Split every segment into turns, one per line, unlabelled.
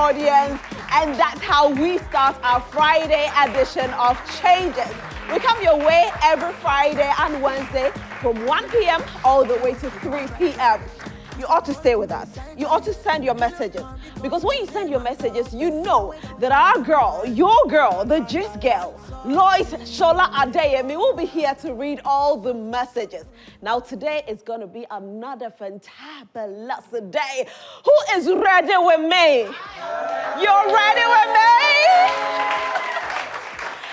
audience, and that's how we start our Friday edition of Changes. We come your way every Friday and Wednesday from 1 p.m. all the way to 3 p.m. You ought to stay with us. You ought to send your messages. Because when you send your messages, you know that our girl, your girl, the Gist girl, Lois Shola Adeyemi, will be here to read all the messages. Now today is going to be another fantabulous day. Who is ready with me? You're ready with me?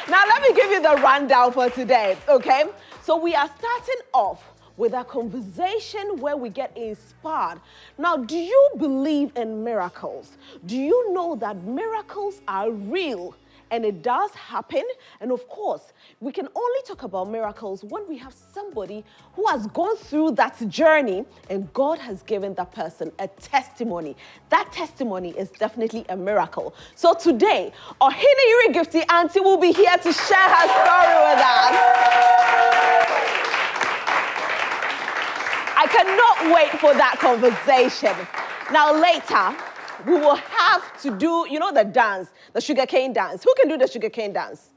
Now let me give you the rundown for today, okay? So we are starting off with a conversation where we get inspired. Now, do you believe in miracles? Do you know that miracles are real and it does happen? And of course, we can only talk about miracles when we have somebody who has gone through that journey and God has given that person a testimony. That testimony is definitely a miracle. So today, Oheneyere Gifty auntie will be here to share her story with us. I cannot wait for that conversation. Now later, we will have to do, you know, the dance, the sugarcane dance. Who can do the sugarcane dance?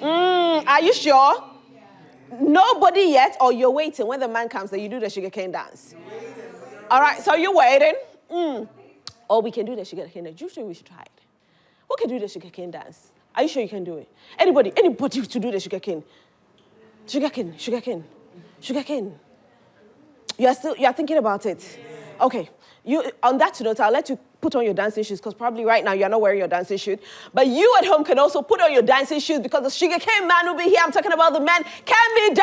Are you sure? Yeah. Nobody yet, or you're waiting when the man comes that you do the sugarcane dance? All right, so you're waiting? Or we can do the sugarcane dance. Do you think we should try it? Who can do the sugarcane dance? Are you sure you can do it? Anybody to do the sugarcane? Sugarcane. You are thinking about it? Okay. On that note, I'll let you put on your dancing shoes because probably right now you're not wearing your dancing shoes. But you at home can also put on your dancing shoes because the sugarcane man will be here. I'm talking about the man, Camidoh!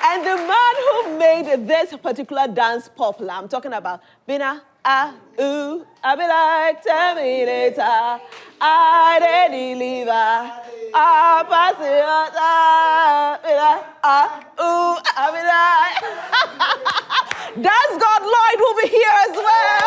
And the man who made this particular dance popular, I'm talking about Bina, I be like, tell me later, I deliver, I pass it I be like, Dancegodlyod will be here as well.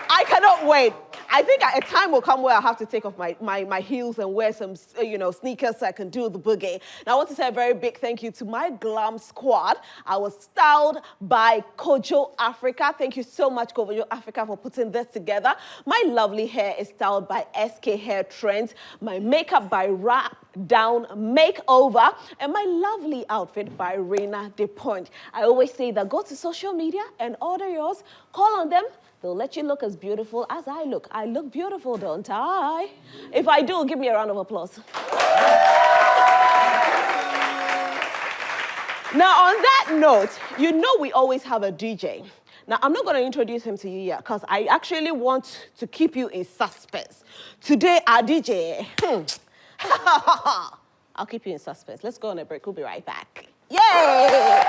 I cannot wait. I think a time will come where I have to take off my heels and wear some, sneakers so I can do the boogie. Now, I want to say a very big thank you to my glam squad. I was styled by Kojo Africa. Thank you so much, Kojo Africa, for putting this together. My lovely hair is styled by SK Hair Trends. My makeup by Wrap Down Makeover. And my lovely outfit by Reina DePoint. I always say that go to social media and order yours. Call on them. They'll let you look as beautiful as I look. I look beautiful, don't I? If I do, give me a round of applause. Now, on that note, you know we always have a DJ. Now, I'm not going to introduce him to you yet because I actually want to keep you in suspense. Today, our DJ, I'll keep you in suspense. Let's go on a break. We'll be right back. Yay!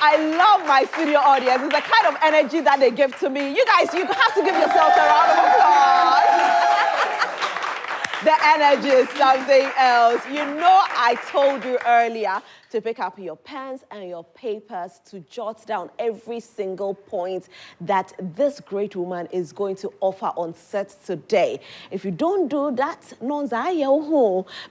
I love my studio audience. It's the kind of energy that they give to me. You guys, you have to give yourselves a round of applause. The energy is something else. You know, I told you earlier to pick up your pens and your papers to jot down every single point that this great woman is going to offer on set today. If you don't do that,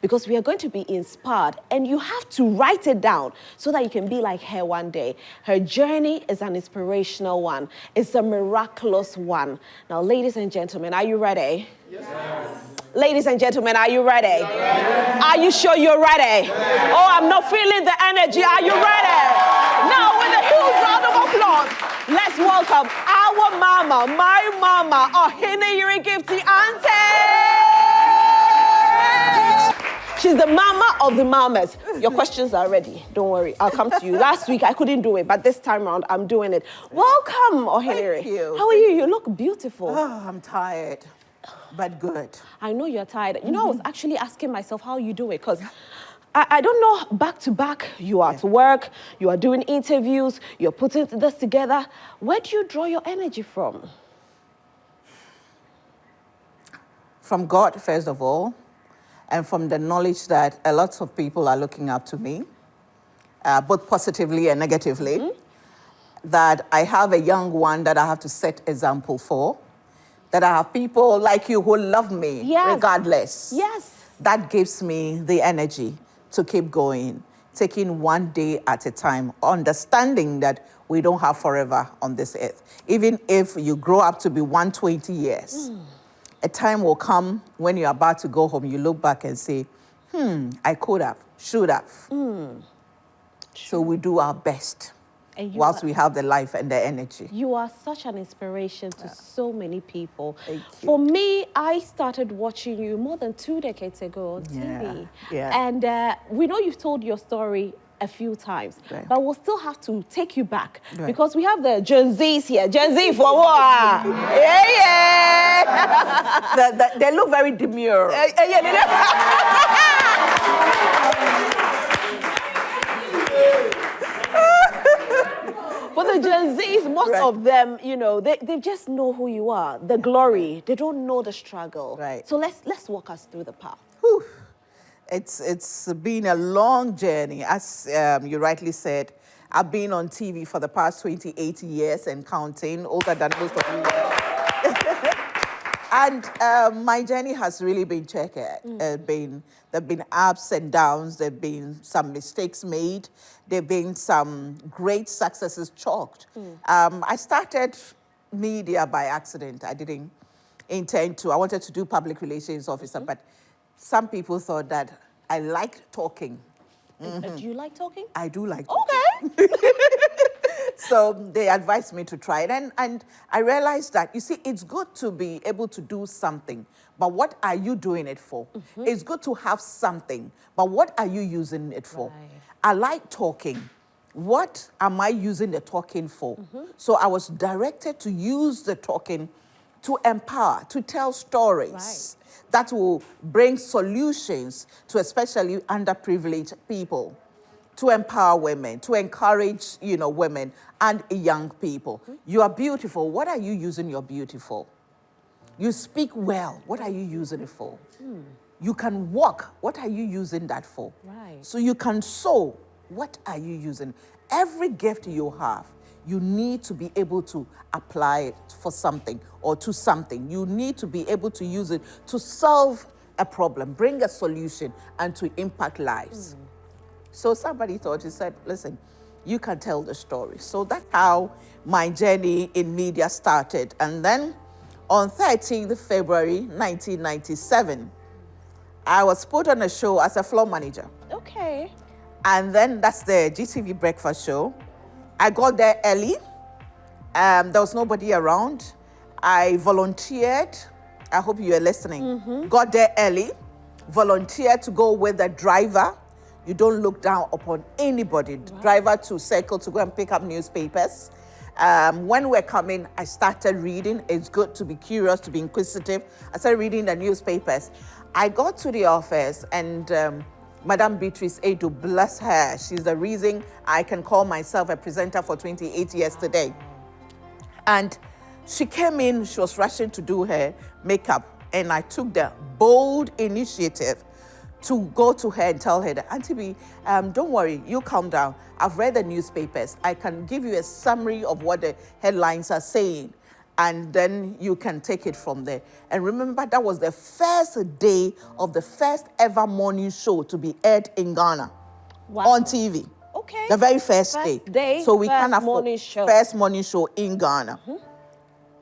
because we are going to be inspired and you have to write it down so that you can be like her one day. Her journey is an inspirational one. It's a miraculous one. Now, ladies and gentlemen, are you ready? Yes. Ladies and gentlemen, are you ready? Yes. Are you sure you're ready? Yes. Oh, I'm not feeling the energy. Are you ready? Now, with a huge round of applause, let's welcome our mama, my mama, Oheneyere Gifty auntie. She's the mama of the mamas. Your questions are ready. Don't worry. I'll come to you. Last week, I couldn't do it, but this time around, I'm doing it. Welcome, Oheneyere.
Thank you.
How are you? You look beautiful.
Oh, I'm tired, but good.
I know you're tired. You know, I was actually asking myself how you do it, because I don't know, back to back, you are at work, you are doing interviews, you're putting this together. Where do you draw your energy from?
From God, first of all. and from the knowledge that a lot of people are looking up to me, both positively and negatively, that I have a young one that I have to set example for, that I have people like you who love me regardless.
Yes.
That gives me the energy to keep going, taking one day at a time, understanding that we don't have forever on this earth. Even if you grow up to be 120 years, a time will come when you're about to go home, you look back and say, I could have, should have. So we do our best whilst we have the life and the energy.
You are such an inspiration to so many people.
Thank you.
For me, I started watching you more than 2 decades ago on TV. And we know you've told your story a few times, but we'll still have to take you back because we have the Gen Zs here. Gen Z for what?
They look very demure.
For the Gen Zs, most of them, you know, they just know who you are, the glory. They don't know the struggle. So let's walk us through the path.
Whew. It's been a long journey. As you rightly said, I've been on TV for the past 28 years and counting, older than most of you. And my journey has really been checkered. There have been ups and downs. There have been some mistakes made. There have been some great successes chalked. I started media by accident. I didn't intend to. I wanted to do public relations officer, but some people thought that I liked talking.
Do you like talking?
I do like talking.
Okay.
So they advised me to try it. And I realized that, you see, it's good to be able to do something, but what are you doing it for? It's good to have something, but what are you using it for? I like talking. What am I using the talking for? So I was directed to use the talking to empower, to tell stories that will bring solutions to especially underprivileged people, to empower women, to encourage, you know, women and young people. You are beautiful. What are you using your beauty for? You speak well. What are you using it for? You can walk. What are you using that for? So you can sew. What are you using? Every gift you have, you need to be able to apply it for something or to something. You need to be able to use it to solve a problem, bring a solution, and to impact lives. So somebody thought, he said, listen, you can tell the story. So that's how my journey in media started. And then on 13th February 1997, I was put on a show as a floor manager.
Okay.
And then that's the GTV breakfast show. I got there early. There was nobody around. I volunteered. I hope you are listening. Got there early, volunteered to go with the driver. You don't look down upon anybody. Driver to circle to go and pick up newspapers. When we're coming, I started reading. It's good to be curious, to be inquisitive. I started reading the newspapers. I got to the office and Madam Beatrice Edu, bless her, she's the reason I can call myself a presenter for 28 years today. And she came in, she was rushing to do her makeup, and I took the bold initiative to go to her and tell her that, Auntie B, don't worry, you calm down. I've read the newspapers. I can give you a summary of what the headlines are saying, and then you can take it from there. And remember, that was the first day of the first ever morning show to be aired in Ghana on TV.
Okay.
The very first day. So we can afford first morning show in Ghana.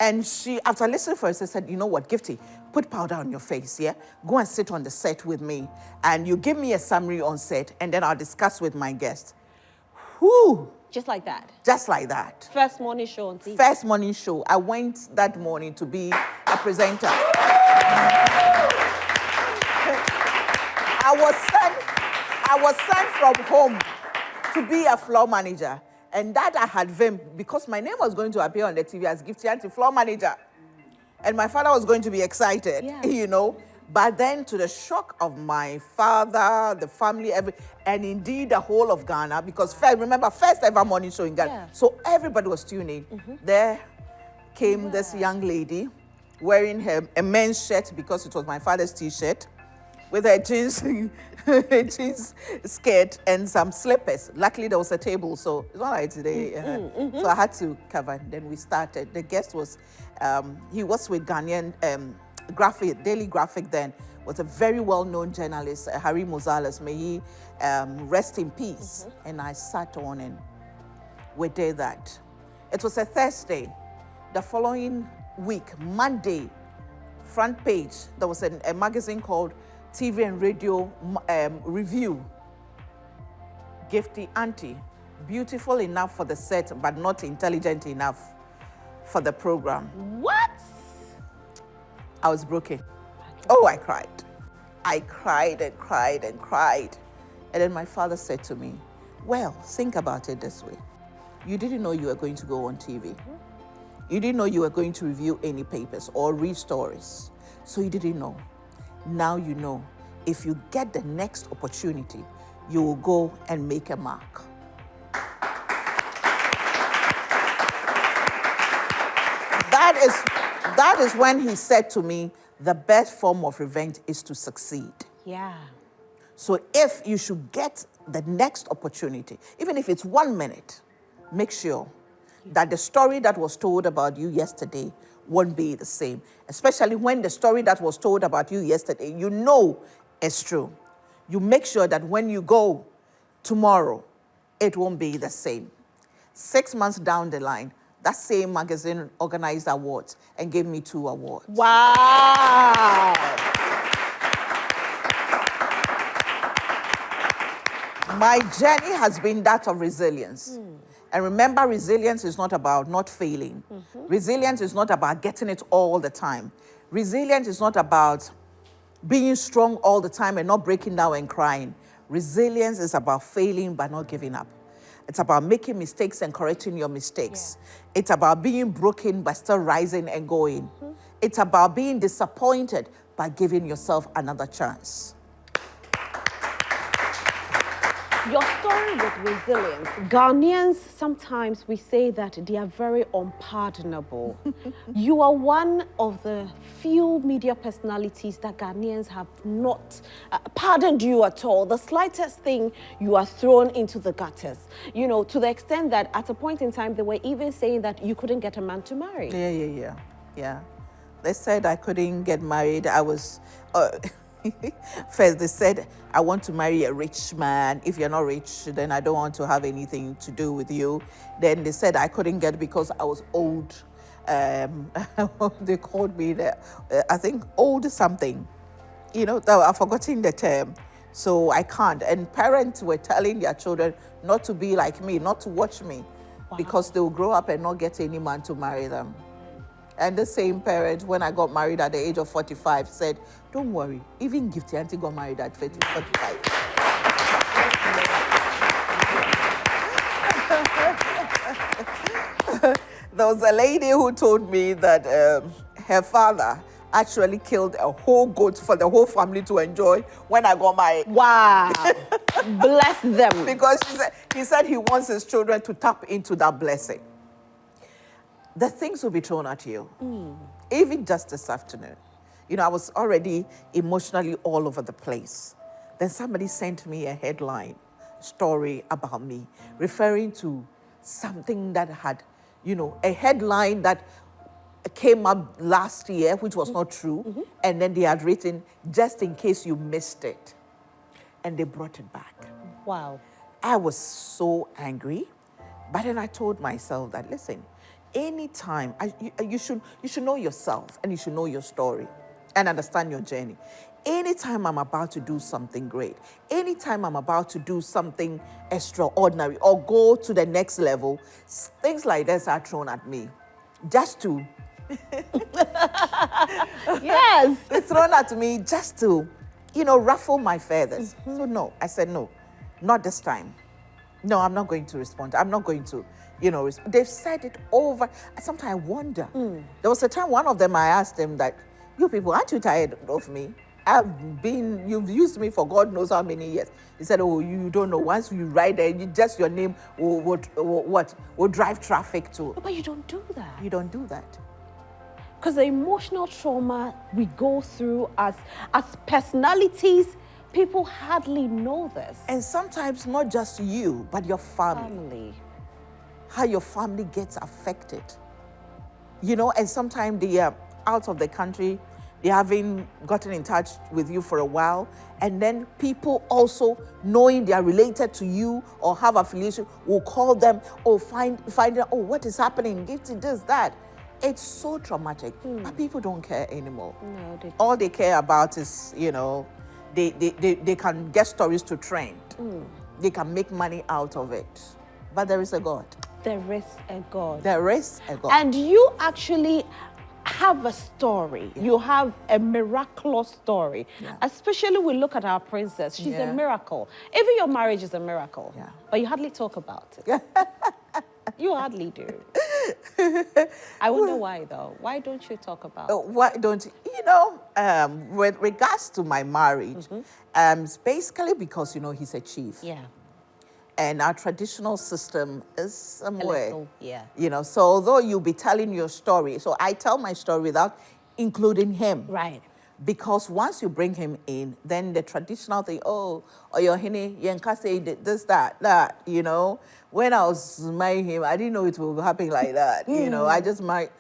And she, after listening first, she said, you know what, Gifty, put powder on your face, yeah? Go and sit on the set with me. And you give me a summary on set, and then I'll discuss with my guest. Whew.
Just like that?
Just like that.
First morning show on TV?
First morning show. I went that morning to be a presenter. I was sent from home to be a floor manager. And that I had vim because my name was going to appear on the TV as Gifty Auntie Floor Manager. And my father was going to be excited, you know. But then to the shock of my father, the family, and indeed the whole of Ghana, because remember, first ever morning show in Ghana. So everybody was tuning. There came this young lady wearing a men's shirt because it was my father's T-shirt. with her jeans, jeans skirt and some slippers. Luckily, there was a table, so it's not like today. So I had to cover. And then we started. The guest was, he was with Ghanaian graphic, Daily Graphic then, was a very well-known journalist, Harry Mozales. May he rest in peace. And I sat on and we did that. It was a Thursday. The following week, Monday, front page, there was a magazine called TV and Radio Review. Gifty auntie, beautiful enough for the set, but not intelligent enough for the program.
What?
I was broken. Oh, I cried. I cried and cried and cried. And then my father said to me, well, think about it this way. You didn't know you were going to go on TV. You didn't know you were going to review any papers or read stories. So you didn't know. Now you know. If you get the next opportunity, you will go and make a mark. That is when he said to me, the best form of revenge is to succeed.
Yeah.
So if you should get the next opportunity, even if it's 1 minute, make sure that the story that was told about you yesterday won't be the same. Especially when the story that was told about you yesterday, you know it's true. You make sure that when you go tomorrow, it won't be the same. 6 months down the line, that same magazine organized awards and gave me 2 awards.
Wow.
My journey has been that of resilience. And remember, resilience is not about not failing. Resilience is not about getting it all the time. Resilience is not about being strong all the time and not breaking down and crying. Resilience is about failing but not giving up. It's about making mistakes and correcting your mistakes. Yeah. It's about being broken but still rising and going. It's about being disappointed but giving yourself another chance.
Your story with resilience. Ghanaians, sometimes we say that they are very unpardonable. You are one of the few media personalities that Ghanaians have not pardoned you at all. The slightest thing, you are thrown into the gutters. You know, to the extent that at a point in time, they were even saying that you couldn't get a man to marry.
Yeah. They said I couldn't get married. I was... First, they said, I want to marry a rich man. If you're not rich, then I don't want to have anything to do with you. Then they said I couldn't get because I was old. They called me, I think, old something. You know, I've forgotten the term. So I can't. And parents were telling their children not to be like me, not to watch me, because they will grow up and not get any man to marry them. And the same parent, when I got married at the age of 45, said, don't worry, even Gifty Auntie got married at 45. There was a lady who told me that her father actually killed a whole goat for the whole family to enjoy when I got married.
Wow. Bless them.
Because he said he wants his children to tap into that blessing. The things will be thrown at you. Even just this afternoon. You know, I was already emotionally all over the place. Then somebody sent me a headline story about me, referring to something that had, you know, a headline that came up last year, which was not true. And then they had written, just in case you missed it. And they brought it back.
Wow.
I was so angry. But then I told myself that, listen, anytime, you should know yourself and you should know your story and understand your journey. Anytime I'm about to do something great, anytime I'm about to do something extraordinary or go to the next level, things like this are thrown at me just to...
Yes.
It's thrown at me just to, you know, ruffle my feathers. So no, I said no, not this time. No, I'm not going to respond. I'm not going to... You know, they've said it over. Sometimes I wonder. There was a time, one of them, I asked them that, you people, aren't you tired of me? You've used me for God knows how many years. He said, oh, you don't know. Once you write there, just your name will drive traffic to.
But you don't do that.
You don't do that.
Because the emotional trauma we go through as personalities, people hardly know this.
And sometimes not just you, but your family. How your family gets affected. You know, and sometimes they are out of the country, they haven't gotten in touch with you for a while, and then people also knowing they are related to you or have affiliation will call them or find out, oh, what is happening, Gifty, this, that. It's so traumatic, but people don't care anymore.
No, they don't.
All they care about is, you know, they can get stories to trend. They can make money out of it. But there is a God.
There is a God.
There is a God.
And you actually have a story. Yeah. You have a miraculous story. Yeah. Especially we look at our princess. She's a miracle. Even your marriage is a miracle. Yeah. But you hardly talk about it. You hardly do. I wonder why, though. Why don't you talk about it?
Why don't you? You know, with regards to my marriage, it's basically because, you know, he's a chief.
Yeah.
And our traditional system is somewhere.
You
know, so although you'll be telling your story, so I tell my story without including him.
Right.
Because once you bring him in, then the traditional thing, oh, Oheneyere, Yenka say this, that, you know. When I was marrying him, I didn't know it would happen like that. You know, I just met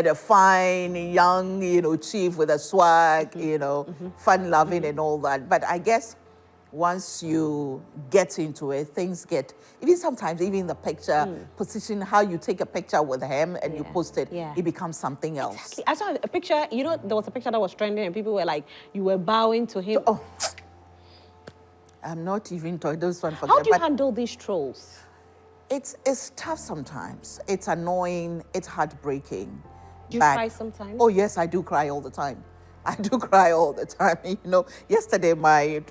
a fine, young, you know, chief with a swag, you know, fun-loving and all that. But I guess once you get into it, things get, even sometimes, even the picture position, how you take a picture with him and you post it, it becomes something else.
Exactly. I saw a picture, you know, there was a picture that was trending and people were like, you were bowing to him.
Oh, I'm not even talking those one for
How do you handle these trolls?
It's tough sometimes. It's annoying, it's heartbreaking.
Do you cry sometimes?
Oh, yes, I do cry all the time. I do cry all the time. You know, yesterday my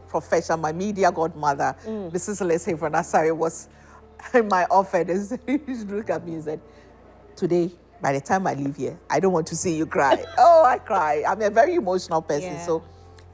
professor, my media godmother, Mrs. Leslie from Asari, was in my office. She looked at me and said, today, by the time I leave here, I don't want to see you cry. Oh, I cry. I'm a very emotional person, so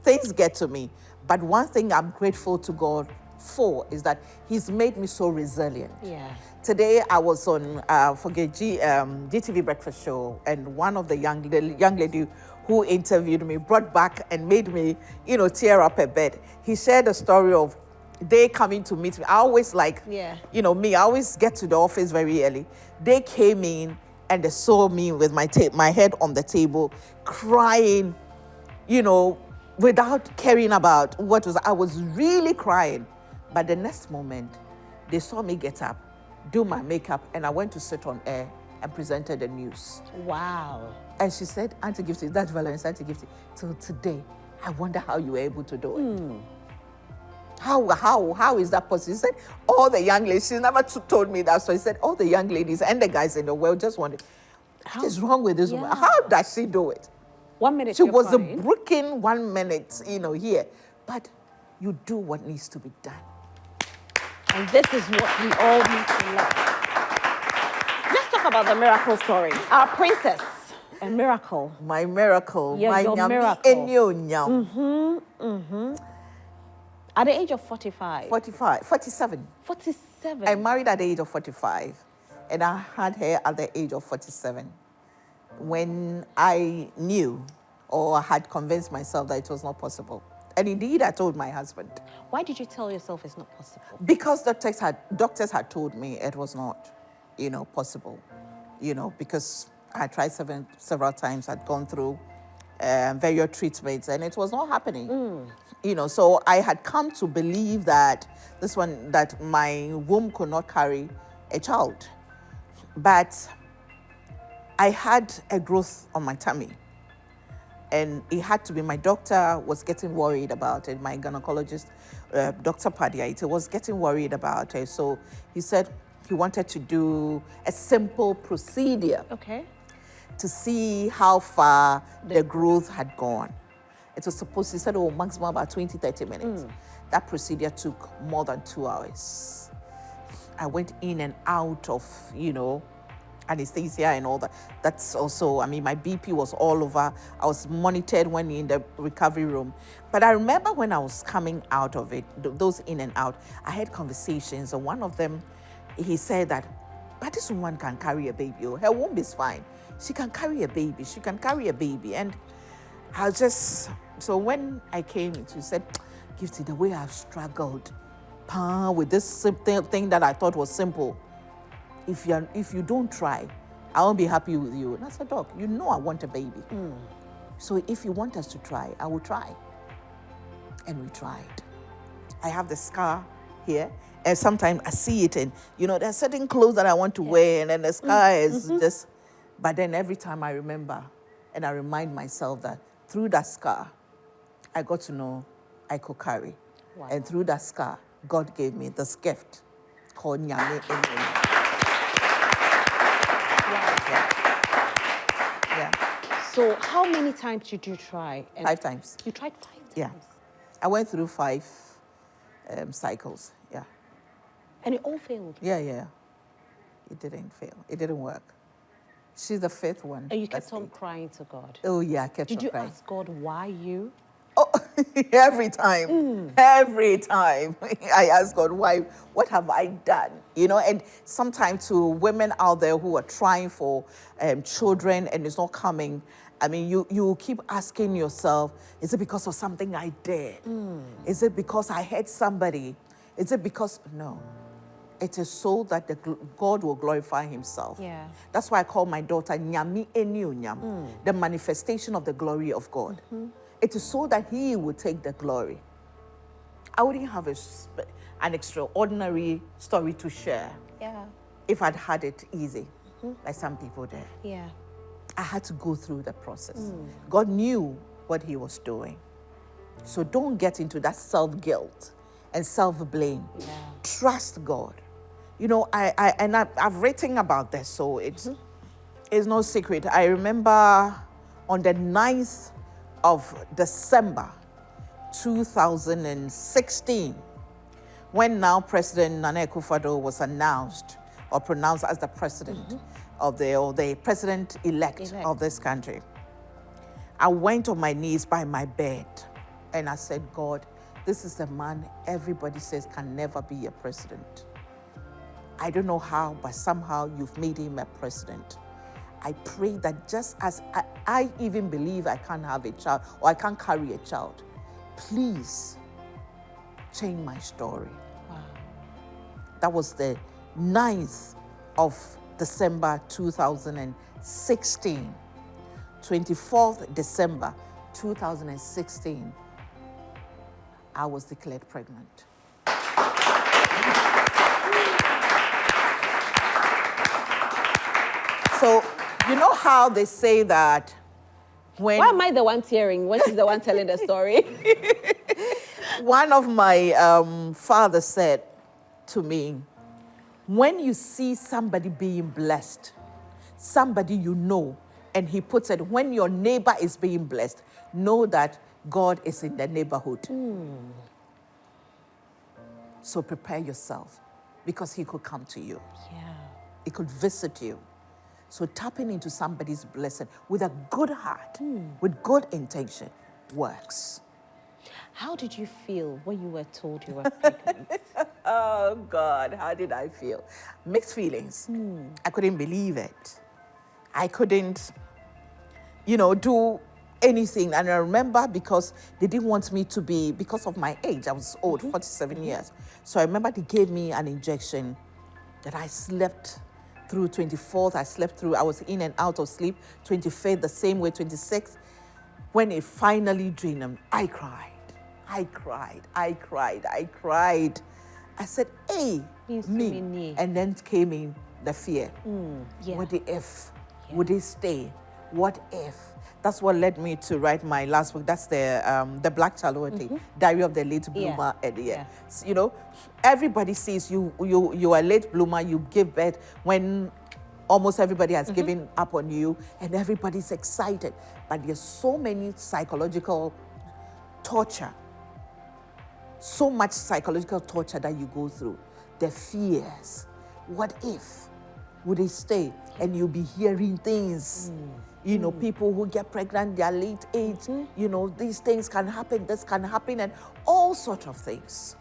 things get to me. But one thing I'm grateful to God for is that he's made me so resilient.
Yeah.
Today I was on GTV breakfast show, and one of the young lady who interviewed me brought back and made me, you know, tear up a bit. He shared a story of they coming to meet me. I always like, you know, me, I always get to the office very early. They came in and they saw me with my head on the table, crying, you know, without caring about what was, I was really crying. But the next moment, they saw me get up, do my makeup, and I went to sit on air and presented the news.
Wow.
And she said, Auntie Gifty, that's Valence, Auntie Gifty. Till today, I wonder how you were able to do it. How is that possible? She said, all the young ladies, she never told me that. So he said, all the young ladies and the guys in the world just wanted, what is wrong with this woman? How does she do it?
1 minute
she was crying. Brooking 1 minute, you know, here. But you do what needs to be done.
And this is what we all need to learn. Let's talk about the miracle story. Our princess, a miracle.
My miracle.
Yeah,
my
your miracle. At the age of 47. 47.
I married at the age of 45. And I had her at the age of 47. When I knew or had convinced myself that it was not possible. And indeed, I told my husband.
Why did you tell yourself it's not possible?
Because doctors had told me it was not, you know, possible. You know, because I tried several times, I'd gone through various treatments, and it was not happening. You know, so I had come to believe that that my womb could not carry a child. But I had a growth on my tummy. And it had to be, my doctor was getting worried about it. My gynecologist, Dr. Padiaite, was getting worried about it. So he said he wanted to do a simple procedure to see how far the growth had gone. It was supposed, he said, oh, maximum about 20, 30 minutes. That procedure took more than 2 hours. I went in and out of, you know, anesthesia and all that. That's also, I mean, my BP was all over. I was monitored when in the recovery room. But I remember when I was coming out of it, those in and out, I had conversations, and one of them, he said that, but this woman can carry a baby. Her womb is fine. She can carry a baby. She can carry a baby. And I just, so when I came, she said, Gifty, the way I've struggled with this simple thing that I thought was simple, if you don't try, I won't be happy with you. And I said, Doc, you know I want a baby. So if you want us to try, I will try. And we tried. I have the scar here, and sometimes I see it, and there's certain clothes that I want to wear, and then the scar is just, but then every time I remember, and I remind myself that through that scar, I got to know I could carry.
Wow.
And through that scar, God gave me this gift called Nyame Enyo. Yeah.
So how many times did you try?
5 times.
You tried 5 times?
Yeah. I went through 5 cycles. Yeah.
And it all failed?
Yeah. It didn't fail. It didn't work. She's the 5th one.
And you kept on crying to God?
Oh, yeah, I kept on crying.
Did you ask God, why you?
Oh, every time. Every time. I ask God, why? What have I done? And sometimes to women out there who are trying for children and it's not coming, I mean, you keep asking yourself, is it because of something I did? Is it because I hurt somebody? Is it because, no. It is so that God will glorify himself.
Yeah. That's
why I call my daughter Nyame Enyo Nyam, the manifestation of the glory of God. It is so that he will take the glory. I wouldn't have an extraordinary story to share if I'd had it easy, like some people did.
Yeah.
I had to go through the process. God knew what he was doing. So don't get into that self-guilt and self-blame.
Yeah.
Trust God. I've written about this, so it's no secret. I remember on the 9th of December 2016, when now President Nana Akufo-Addo was announced or pronounced as the president of the president-elect of this country. I went on my knees by my bed and I said, God, this is the man everybody says can never be a president. I don't know how, but somehow you've made him a president. I pray that just as I even believe I can't have a child or I can't carry a child, please change my story.
Wow.
That was the 9th of December 2016. 24th December 2016, I was declared pregnant. So, you know how they say that when...
Why am I the one tearing when she's the one telling the story?
One of my fathers said to me, when you see somebody being blessed, somebody you know, and he puts it, when your neighbor is being blessed, know that God is in the neighborhood. So prepare yourself, because he could come to you.
Yeah.
He could visit you. So tapping into somebody's blessing with a good heart, with good intention, works.
How did you feel when you were told you were pregnant?
Oh, God, how did I feel? Mixed feelings. I couldn't believe it. I couldn't, do anything. And I remember because they didn't want me to be, because of my age, I was old, 47 years. So I remember they gave me an injection that I slept through. 24th, I slept through. I was in and out of sleep. 25th, the same way. 26th, when it finally drained them, I cried. I said, hey, me. And then came in the fear. What if? Yeah. Would they stay? What if? That's what led me to write my last book. That's the Black Charlotte, Diary of the Late Bloomer. Everybody sees you are a late bloomer, you give birth when almost everybody has given up on you, and everybody's excited. But there's so many psychological torture, so much psychological torture that you go through. The fears. What if? Would they stay? And you'll be hearing things. People who get pregnant, their late age, these things can happen, this can happen, and all sorts of things.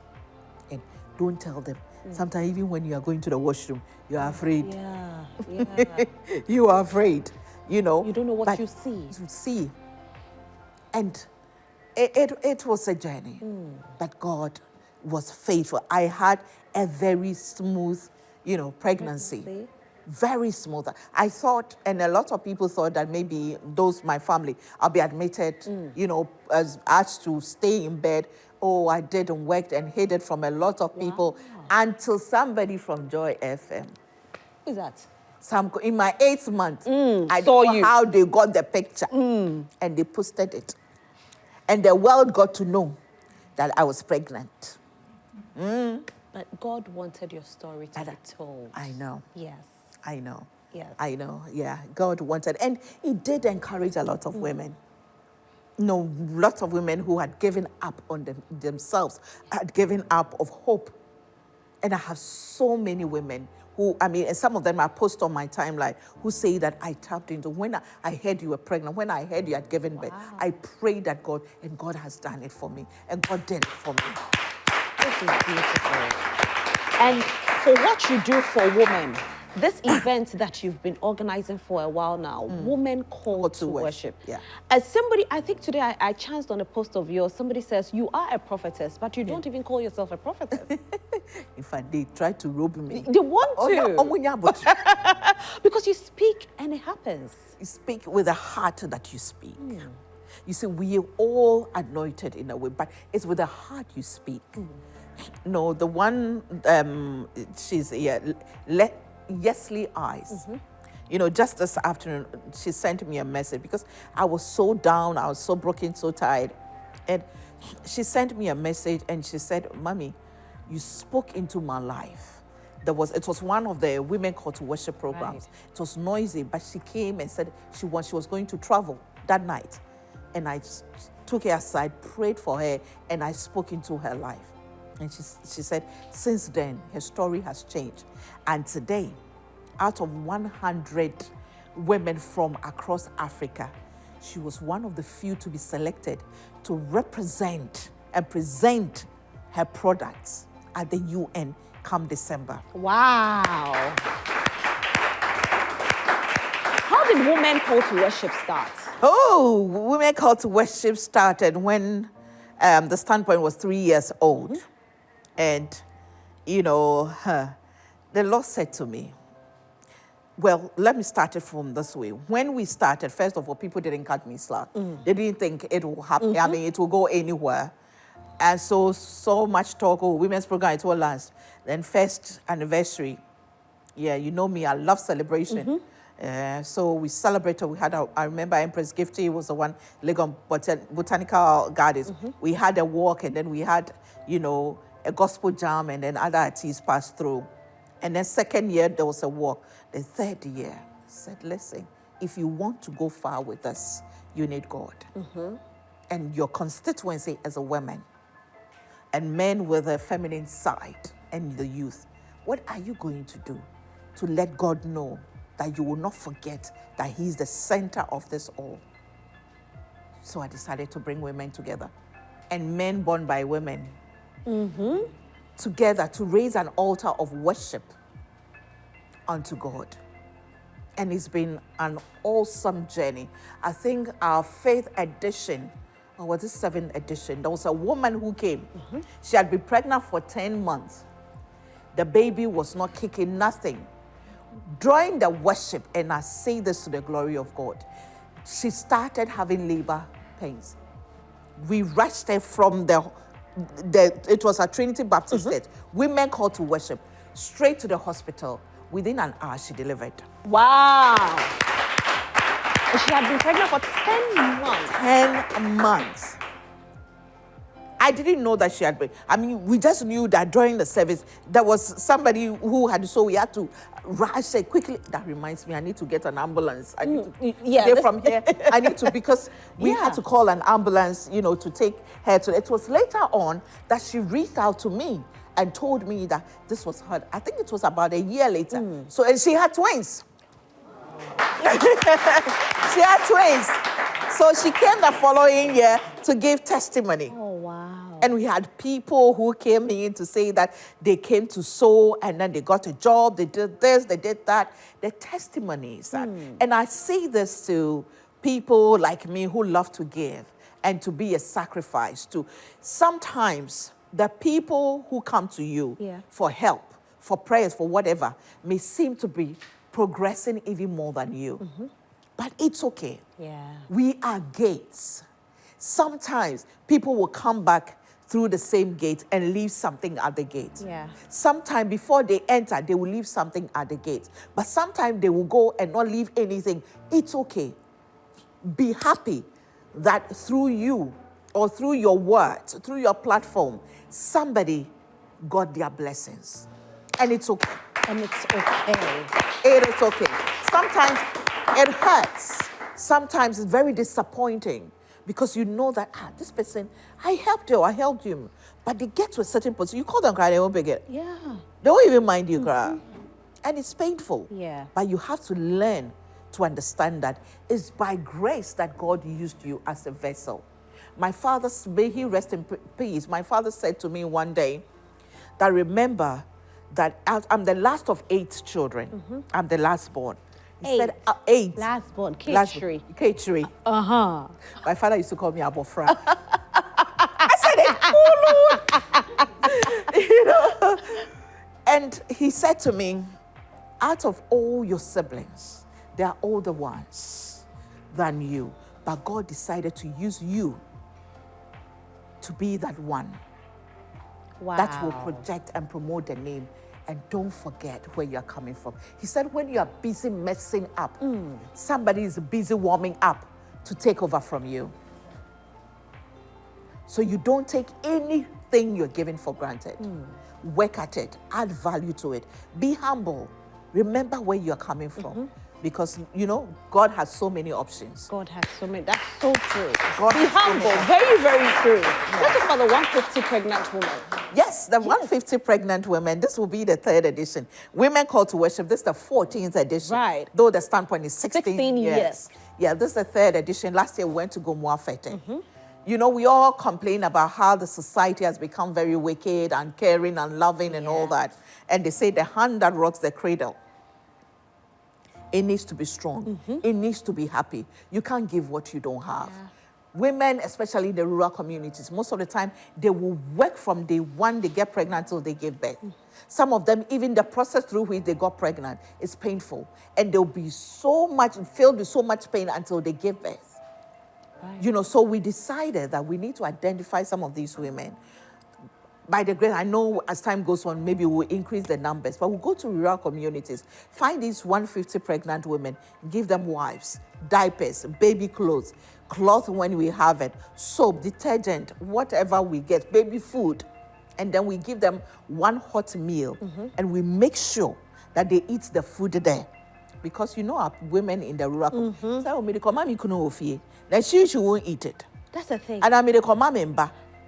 And don't tell them. Sometimes even when you are going to the washroom, you are afraid.
Yeah.
You are afraid. You know.
You don't know what you see.
You see. And it was a journey. But God was faithful. I had a very smooth, pregnancy. Very smooth. I thought, and a lot of people thought that maybe my family, I'll be admitted, as asked to stay in bed. Oh, I did and worked and hid it from a lot of people until somebody from Joy FM.
Who's that?
In my 8th month, I
saw
don't know
you.
how they got the picture. And they posted it. And the world got to know that I was pregnant.
But God wanted your story to be told.
I know.
Yes.
I know.
Yes.
I know. Yeah. God wanted. And He did encourage a lot of women. Lots of women who had given up on themselves, had given up of hope. And I have so many women who, and some of them I post on my timeline, who say that I tapped into, when I heard you were pregnant, when I heard you had given birth, I prayed that God, and God has done it for me. And God did it for me.
This is beautiful. And for what you do for women, this event that you've been organizing for a while now, Women Called to Worship.
Yeah.
As somebody, I think today I chanced on a post of yours, somebody says, you are a prophetess, but you don't even call yourself a prophetess.
In fact, they try to rope me.
They want to. Because you speak and it happens.
You speak with a heart that you speak. You see, we are all anointed in a way, but it's with a heart you speak. No, the one, she's here, Yesley Eyes. Just this afternoon, she sent me a message because I was so down, I was so broken, so tired. And she sent me a message and she said, Mommy, you spoke into my life. It was one of the Women Called to Worship programs. Right. It was noisy, but she came and said she was going to travel that night. And I took her aside, prayed for her, and I spoke into her life. And she said, since then, her story has changed. And today, out of 100 women from across Africa, she was one of the few to be selected to represent and present her products at the UN come December.
Wow. How did Women Called to Worship start?
Oh, Women Called to Worship started when the Standpoint was 3 years old. And, the Lord said to me, well, let me start it from this way. When we started, first of all, people didn't cut me slack. They didn't think it will happen. It will go anywhere. And so much talk, women's program, it will last. Then first anniversary, you know me, I love celebration. So we celebrated, I remember Empress Gifty was the one, Legon Botanical Gardens. We had a walk and then we had, a gospel jam and then other artists passed through. And then second year, there was a walk. The third year, I said, listen, if you want to go far with us, you need God. And your constituency as a woman and men with a feminine side and the youth, what are you going to do to let God know that you will not forget that He's the center of this all? So I decided to bring women together and men born by women together to raise an altar of worship unto God. And it's been an awesome journey. I think our 5th edition, or was it 7th edition, there was a woman who came. She had been pregnant for 10 months. The baby was not kicking, nothing. During the worship, and I say this to the glory of God, she started having labor pains. We rushed her from it was a Trinity Baptist Church, Women Called to Worship, straight to the hospital. Within an hour, she delivered.
Wow. And she had been pregnant for 10 months.
10 months. I didn't know that she had been. We just knew that during the service, there was somebody who had, so we had to rush her quickly. That reminds me, I need to get an ambulance. I need to get from here. I need to, because we had to call an ambulance, to take her to. It was later on that she reached out to me and told me that this was her. I think it was about a year later. So, and she had twins. She had twins. So she came the following year to give testimony.
Oh, wow.
And we had people who came in to say that they came to sow and then they got a job, they did this, they did that. The testimonies. And I say this to people like me who love to give and to be a sacrifice to. Sometimes the people who come to you for help, for prayers, for whatever, may seem to be progressing even more than you. But it's okay. We are gates. Sometimes people will come back through the same gate and leave something at the gate. Sometimes before they enter, they will leave something at the gate. But sometimes they will go and not leave anything. It's okay. Be happy that through you or through your words, through your platform, somebody got their blessings. And it's okay.
And it's okay.
It is okay. Sometimes it hurts. Sometimes it's very disappointing because you know that, this person, I helped you, I helped him. But they get to a certain point, you call them cry, they won't be it.
Yeah.
They won't even mind you cry. And it's painful.
Yeah.
But you have to learn to understand that it's by grace that God used you as a vessel. My father, may he rest in peace, my father said to me one day that remember that I'm the last of 8 children. I'm the last born. He said 8.
Last born, K-tree.
K-tree. My father used to call me Abofra. I said, oh Lord. You know? And he said to me, out of all your siblings, they are older ones than you. But God decided to use you to be that one that will project and promote the name. And don't forget where you're coming from. He said, when you are busy messing up, somebody is busy warming up to take over from you. So you don't take anything you're given for granted. Work at it, add value to it. Be humble. Remember where you're coming from. Because, you know, God has so many options.
God has so many. That's so true.
God
Be humble. Very, very true.
Yeah.
Let's talk about the 150 pregnant woman.
Yes, the 150 pregnant women. This will be the 3rd edition. Women Called to Worship. This is the 14th edition.
Right.
Though the standpoint is
16 years.
Yeah, this is the 3rd edition. Last year we went to Gomua Fete. You know, we all complain about how the society has become very wicked and caring and loving and all that. And they say the hand that rocks the cradle, it needs to be strong. It needs to be happy. You can't give what you don't have. Women, especially in the rural communities, most of the time, they will work from day one they get pregnant till they give birth. Some of them, even the process through which they got pregnant is painful. And they'll be filled with so much pain until they give birth. You know, so we decided that we need to identify some of these women. By the grace, I know as time goes on, maybe we'll increase the numbers, but we'll go to rural communities, find these 150 pregnant women, give them wipes, diapers, baby clothes, cloth when we have it, soap, detergent, whatever we get, baby food. And then we give them one hot meal, and we make sure that they eat the food there. Because you know our women in the rural communities, then she won't eat it.
That's the thing.
And I made a command.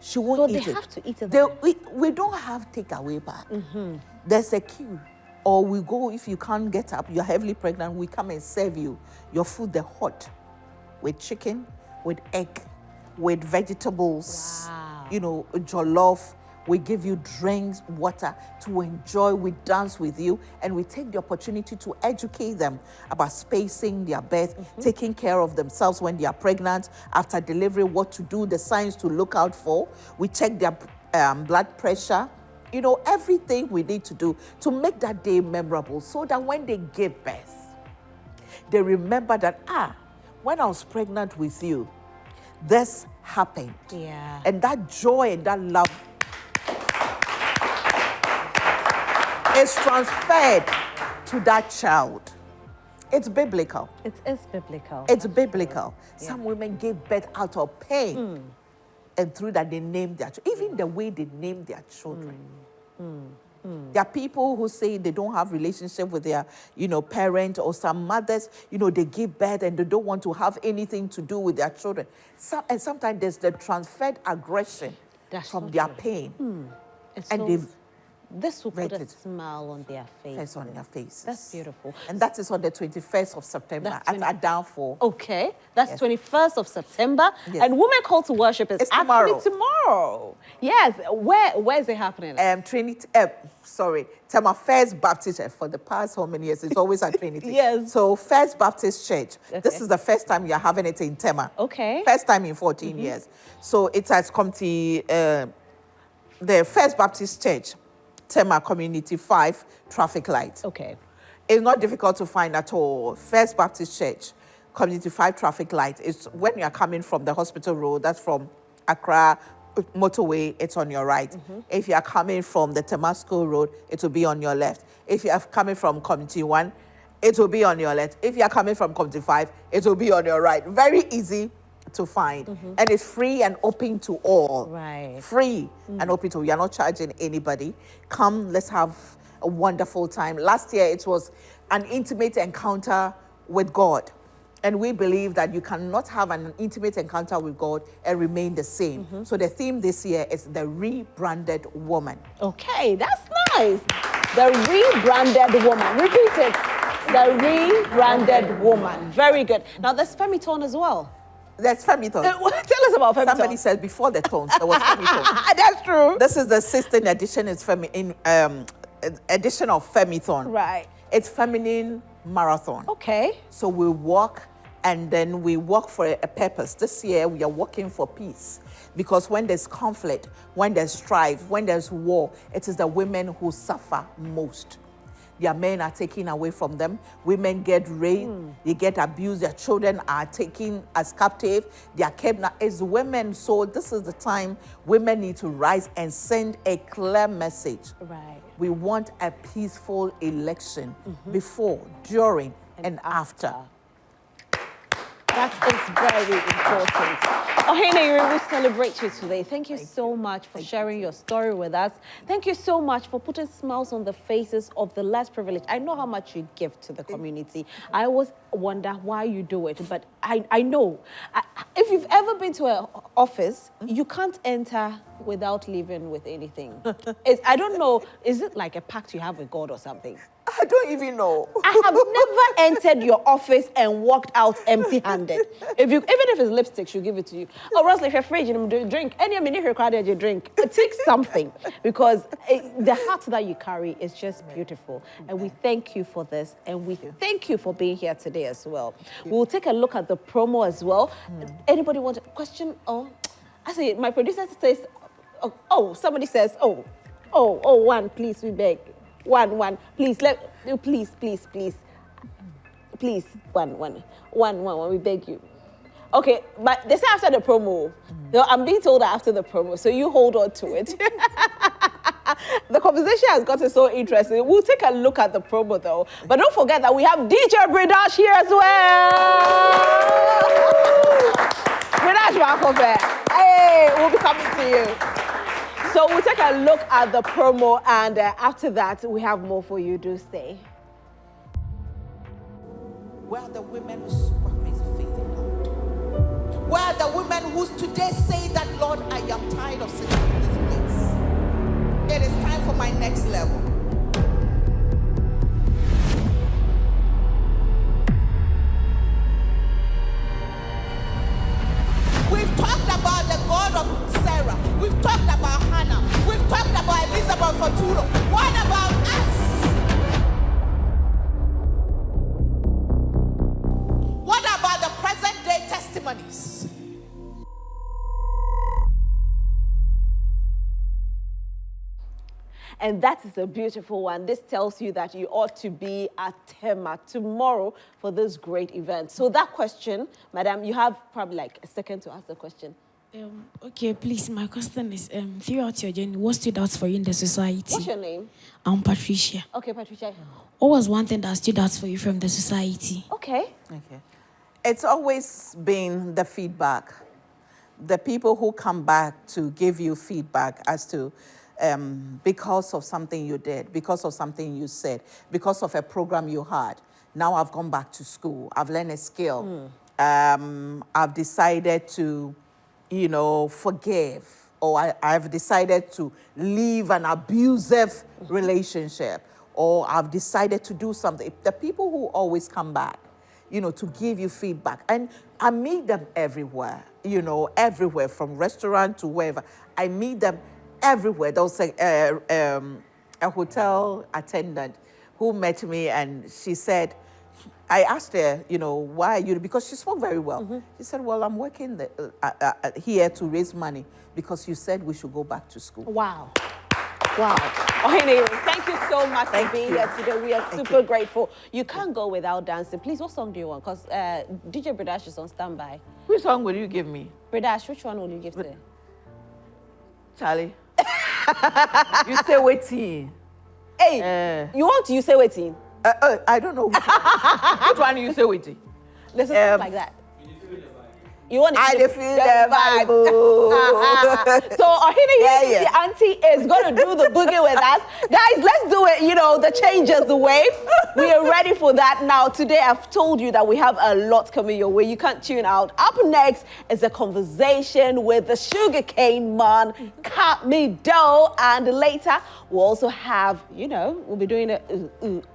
She won't eat it.
So they have to eat it.
We don't have takeaway bag. There's a queue. Or we go, if you can't get up, you're heavily pregnant, we come and serve you your food, the hot, with chicken, with egg, with vegetables, you know, jollof. We give you drinks, water to enjoy. We dance with you. And we take the opportunity to educate them about spacing their birth, taking care of themselves when they are pregnant, after delivery, what to do, the signs to look out for. We check their blood pressure. You know, everything we need to do to make that day memorable so that when they give birth, they remember that, when I was pregnant with you, this happened. And that joy and that love is transferred to that child. It's biblical.
It is biblical.
It's biblical. Some women gave birth out of pain. And through that, they named their children. Even the way they named their children. There are people who say they don't have relationship with their, you know, parent, or some mothers, you know, they give birth and they don't want to have anything to do with their children. And sometimes there's the transferred aggression from their pain. And
This will put a
Rated.
smile on their face.
Face on their faces.
That's beautiful.
And that is on the 21st of September at Adanfo.
Okay, that's 21st of September.
Yes.
And Women Call to Worship is
It's
actually
tomorrow.
tomorrow. Yes, where is it happening?
Tema First Baptist Church. For the past how many years? It's always at Trinity.
Yes.
So First Baptist Church.
Okay.
This is the first time you're having it in Tema.
Okay.
First time in 14 years. So it has come to the First Baptist Church, Tema Community 5 traffic light.
Okay.
It's not difficult to find at all. First Baptist Church, Community 5 traffic light. It's when you're coming from the hospital road, that's from Accra motorway, it's on your right. If you're coming from the Temasco road, it will be on your left. If you're coming from Community 1, it will be on your left. If you're coming from Community 5, it will be on your right. Very easy to find. And it's free and open to all.
Right.
Free and open to all. You're not charging anybody. Come, let's have a wonderful time. Last year, it was an intimate encounter with God. And we believe that you cannot have an intimate encounter with God and remain the same. So the theme this year is the rebranded woman.
Okay, that's nice. The rebranded woman. Repeat it. The rebranded woman. Very good. Now there's Femiton as well.
That's Femiton.
Tell us about Femiton.
Somebody said before the tones, there was Femiton.
That's true.
This is the 16th edition. It's edition of Femiton.
Right.
It's feminine marathon.
Okay.
So we walk, and then we walk for a purpose. This year, we are walking for peace. Because when there's conflict, when there's strife, when there's war, it is the women who suffer most. Their men are taken away from them. Women get raped, they get abused, their children are taken as captive, they are kept. Now, it's women, so this is the time women need to rise and send a clear message.
Right.
We want a peaceful election before, during, and after.
That is very important. Oheneyere, we celebrate you today. Thank you so much for sharing your story with us. Thank you so much for putting smiles on the faces of the less privileged. I know how much you give to the community. I always wonder why you do it, but I know. If you've ever been to an office, you can't enter without leaving with anything. I don't know, is it like a pact you have with God or something?
I don't even know.
I have never entered your office and walked out empty-handed. Even if it's lipstick, she'll give it to you. Or else if you're afraid, you drink. Any minute you're crowded, you drink. Take something, because the heart that you carry is just beautiful. And we thank you for this, and we thank you for being here today as well. We'll take a look at the promo as well. Anybody want a question? Oh, I say my producer says, somebody says, one, please, we beg. One, please, please, one, we beg you. Okay, but they say after the promo. No, I'm being told that after the promo, so you hold on to it. The conversation has gotten so interesting. We'll take a look at the promo though. But don't forget that we have DJ Bridash here as well. Bridash, hey, we'll be coming to you. So we'll take a look at the promo, and after that, we have more for you. Do stay.
Where are the women who supervise faith in God? Where are the women who today say that, Lord, I am tired of sitting in this place. It is time for my next level. We've talked about the God of Sarah. We've talked about Hannah. We've talked about Elizabeth Faturo. What about us? What about the present day testimonies?
And that is a beautiful one. This tells you that you ought to be at Tema tomorrow for this great event. So that question, madam, you have probably like a second to ask the question.
Okay, please, my question is, throughout your journey, what stood out for you in the society?
What's your name?
I'm Patricia.
Okay, Patricia.
What was one thing that stood out for you from the society?
Okay.
It's always been the feedback. The people who come back to give you feedback as to because of something you did, because of something you said, because of a program you had. Now I've gone back to school. I've learned a skill. I've decided to, forgive. or I've decided to leave an abusive relationship, or I've decided to do something, the people who always come back, to give you feedback, and I meet them everywhere, everywhere, from restaurant to wherever. I meet them everywhere. There was a hotel attendant who met me, and she said, I asked her, why you, because she spoke very well. She said, well, I'm working here to raise money because you said we should go back to school.
Wow. Wow. Oheneyere, thank you so much for being here today. We are super grateful. You can't go without dancing. Please, what song do you want? Because DJ Bredash is on standby.
Which song will you give me?
Bredash, which one will you give today?
Charlie. You say waiting.
Hey, you want to say waiting?
I don't know. Which one you say waiting?
Listen, like that. You want to
feel the vibe.
So Oheneyere Gifty auntie is going to do the boogie with us. Guys, let's do it. The changes, the wave. We are ready for that now. Today, I've told you that we have a lot coming your way. You can't tune out. Up next is a conversation with the sugarcane man, Camidoh. And later, we'll also have, we'll be doing it. Ready? With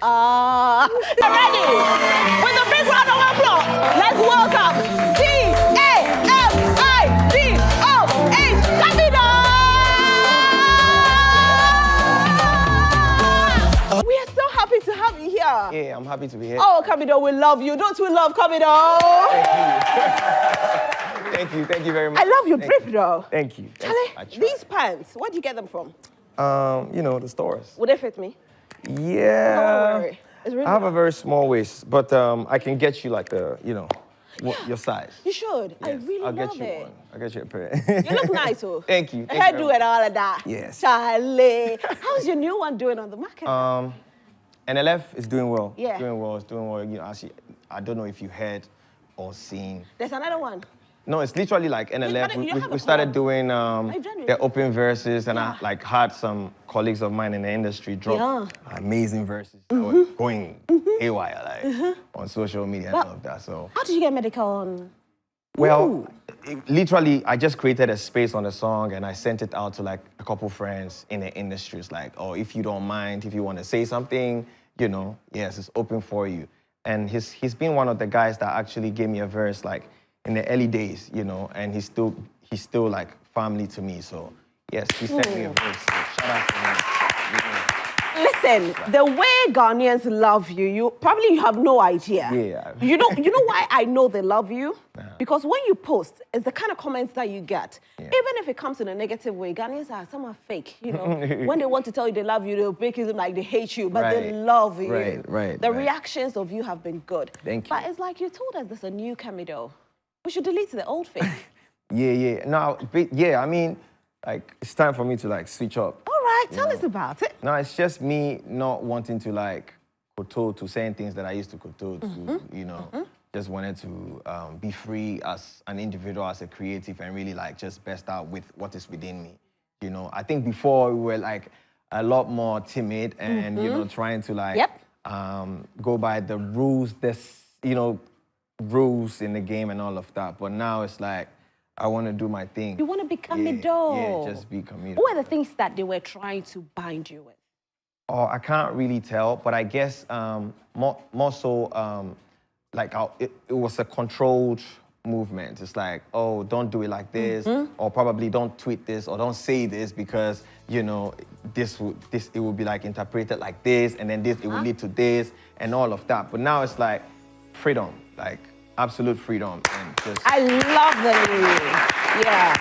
a big round of applause, let's welcome Camidoh. We are so happy to have you here.
Yeah, I'm happy to be here.
Oh, Camidoh, we love you. Don't we love Camidoh?
Thank you very much.
I love your drip, though.
Thank you.
Charlie, these pants, where do you get them from?
The stores.
Would they fit me?
Yeah.
Really
I have a very small waist, but I can get you like your size.
You should.
Yes,
I really
I'll
love
get you
it.
one. I'll get you a pair.
You look nice, too.
Thank you.
Hairdo and all of that.
Yes.
Charlie, how's your new one doing on the market?
NLF is doing well.
Yeah.
It's doing well. It's doing well. Actually, I don't know if you heard or seen.
There's another one.
No, it's literally like NLF. We started doing
the
the open verses, and I had some colleagues of mine in the industry drop amazing verses that were going haywire on social media and all of that. So
how did you get medical on?
Well, literally, I just created a space on the song, and I sent it out to like a couple friends in the industry. It's like, oh, if you don't mind, if you want to say something, yes, it's open for you. And he's been one of the guys that actually gave me a verse like in the early days, and he's still like family to me. So yes, he sent me a verse. So shout out to him.
Listen, the way Ghanaians love you, you probably have no idea.
Yeah.
You know why I know they love you? Because when you post, it's the kind of comments that you get. Yeah. Even if it comes in a negative way, Ghanaians are some are fake. When they want to tell you they love you, they'll make it like they hate you, but they love you.
Right.
The reactions of you have been good.
Thank you.
But it's like you told us there's a new Camidoh. We should delete the old fake.
Yeah. No, I mean, like, it's time for me to like switch up.
All right, tell us about it.
No, it's just me not wanting to like kowtow to saying things that I used to kowtow to, Just wanted to be free as an individual, as a creative, and really like just best out with what is within me. I think before we were like a lot more timid and, trying to like go by the rules, rules in the game and all of that. But now it's like, I want to do my thing.
You want to be Camidoh.
Yeah, just be Camidoh.
What were the things that they were trying to bind you with?
Oh, I can't really tell, but I guess more so like it was a controlled movement. It's like, oh, don't do it like this, or probably don't tweet this, or don't say this because it will be like interpreted like this, and then this it will lead to this, and all of that. But now it's like freedom, like absolute freedom, and just.
I love the news. Yeah.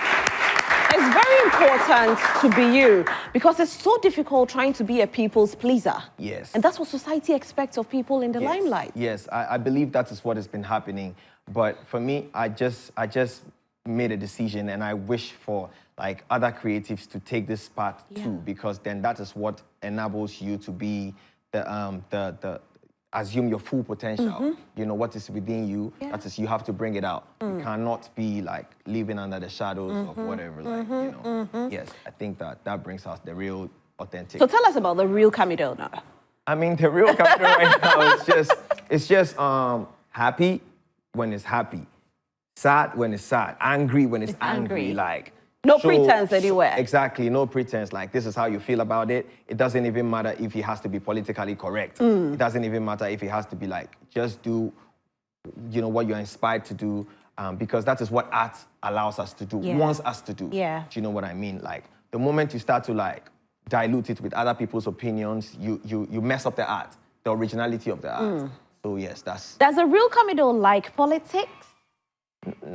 It's very important to be you because it's so difficult trying to be a people's pleaser.
Yes.
And that's what society expects of people in the limelight.
Yes, I believe that is what has been happening. But for me, I just made a decision, and I wish for like other creatives to take this path too, because then that is what enables you to be the assume your full potential. What is within you. That is, you have to bring it out. You cannot be like living under the shadows of whatever. Yes, I think that brings us the real authentic.
So tell us about the real Camidoh now.
I mean, the real Camidoh right now it's just happy when it's happy, sad when it's sad, angry when it's angry. Like,
No pretense anywhere.
Exactly, no pretense. Like, this is how you feel about it. It doesn't even matter if it has to be politically correct. It doesn't even matter if it has to be like, just do, you know, what you're inspired to do, because that is what art allows us to do, wants us to do.
Yeah.
Do you know what I mean? Like, the moment you start to like dilute it with other people's opinions, you mess up the art, the originality of the art. So yes, that's...
Does a real Camidoh like politics?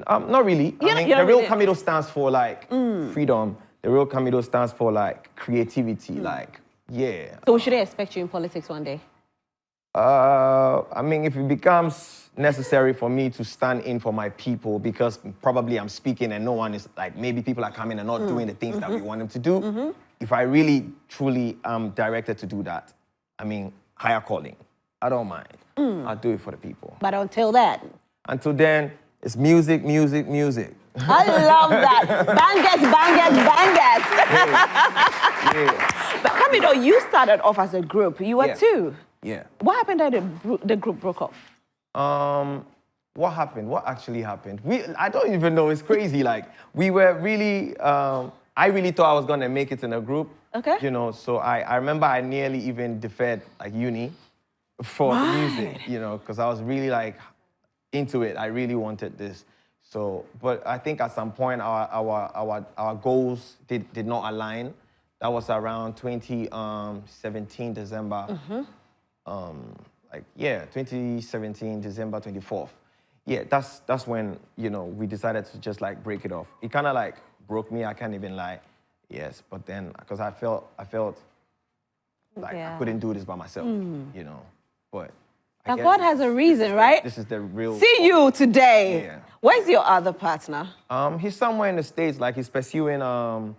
Not really. I mean, the real Camidoh stands for like freedom. The real Camidoh stands for like creativity, like, yeah.
So we shouldn't expect you in politics one day?
I mean, if it becomes necessary for me to stand in for my people, because probably I'm speaking and no one is like, maybe people are coming and not doing the things that we want them to do. If I really, truly am directed to do that, I mean, higher calling. I don't mind. I'll do it for the people.
But until then?
Until then, it's music, music, music.
I love that. Bangers, bangers, bangers. But Camidoh, you started off as a group. You were two.
Yeah.
What happened that the group broke off?
What happened? What actually happened? I don't even know. It's crazy. Like, we were really... I really thought I was gonna make it in a group. Okay. You know, so I remember I nearly even deferred like uni for the music, you know, because I was really like into it. I really wanted this. So, but I think at some point our goals did not align. That was around 2017 December. 2017 December 24th. Yeah, that's when, you know, we decided to just like break it off. It kind of like broke me, I can't even lie. Yes, but then, because I felt like I couldn't do this by myself, you know. But
now God has a reason, right?
This is the real...
See you today. Yeah. Where's your other partner?
He's somewhere in the States, like he's pursuing a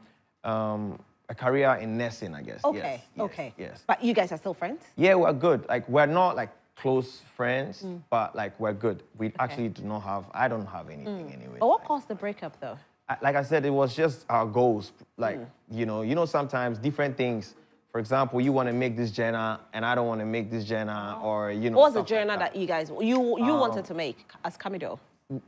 career in nursing, I guess.
Okay, yes. But you guys are still friends?
Yeah, we're good. Like, we're not like close friends, but like we're good. We actually do not have, I don't have anything anyway.
But what caused the breakup though?
Like I said, it was just our goals. Like, you know, sometimes different things. For example, you want to make this genre, and I don't want to make this genre, or, you know.
What was the genre that you guys, you wanted to make as Camidoh?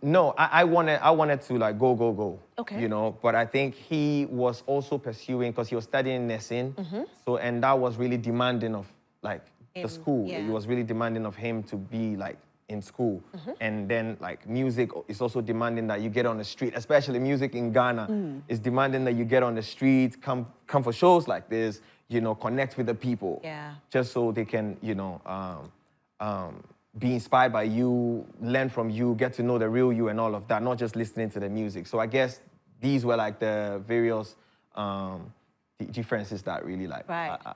No, I wanted to like go.
Okay.
You know, but I think he was also pursuing, because he was studying nursing. So, and that was really demanding of like the school. Yeah. It was really demanding of him to be like in school. And then like music is also demanding that you get on the street, especially music in Ghana is demanding that you get on the street, come for shows like this, you know, connect with the people. Yeah. Just so they can, you know, be inspired by you, learn from you, get to know the real you and all of that, not just listening to the music. So I guess these were like the various differences that really like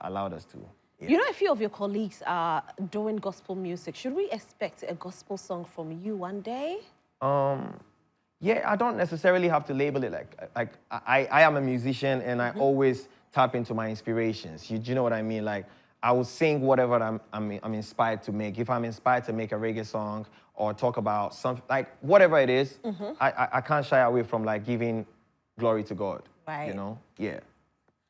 allowed us to. Yeah.
You know, a few of your colleagues are doing gospel music. Should we expect a gospel song from you one day?
Yeah, I don't necessarily have to label it like I am a musician, and I always tap into my inspirations. You know what I mean? Like, I will sing whatever I'm inspired to make. If I'm inspired to make a reggae song or talk about something, like whatever it is, I can't shy away from like giving glory to God. Right. You know? Yeah.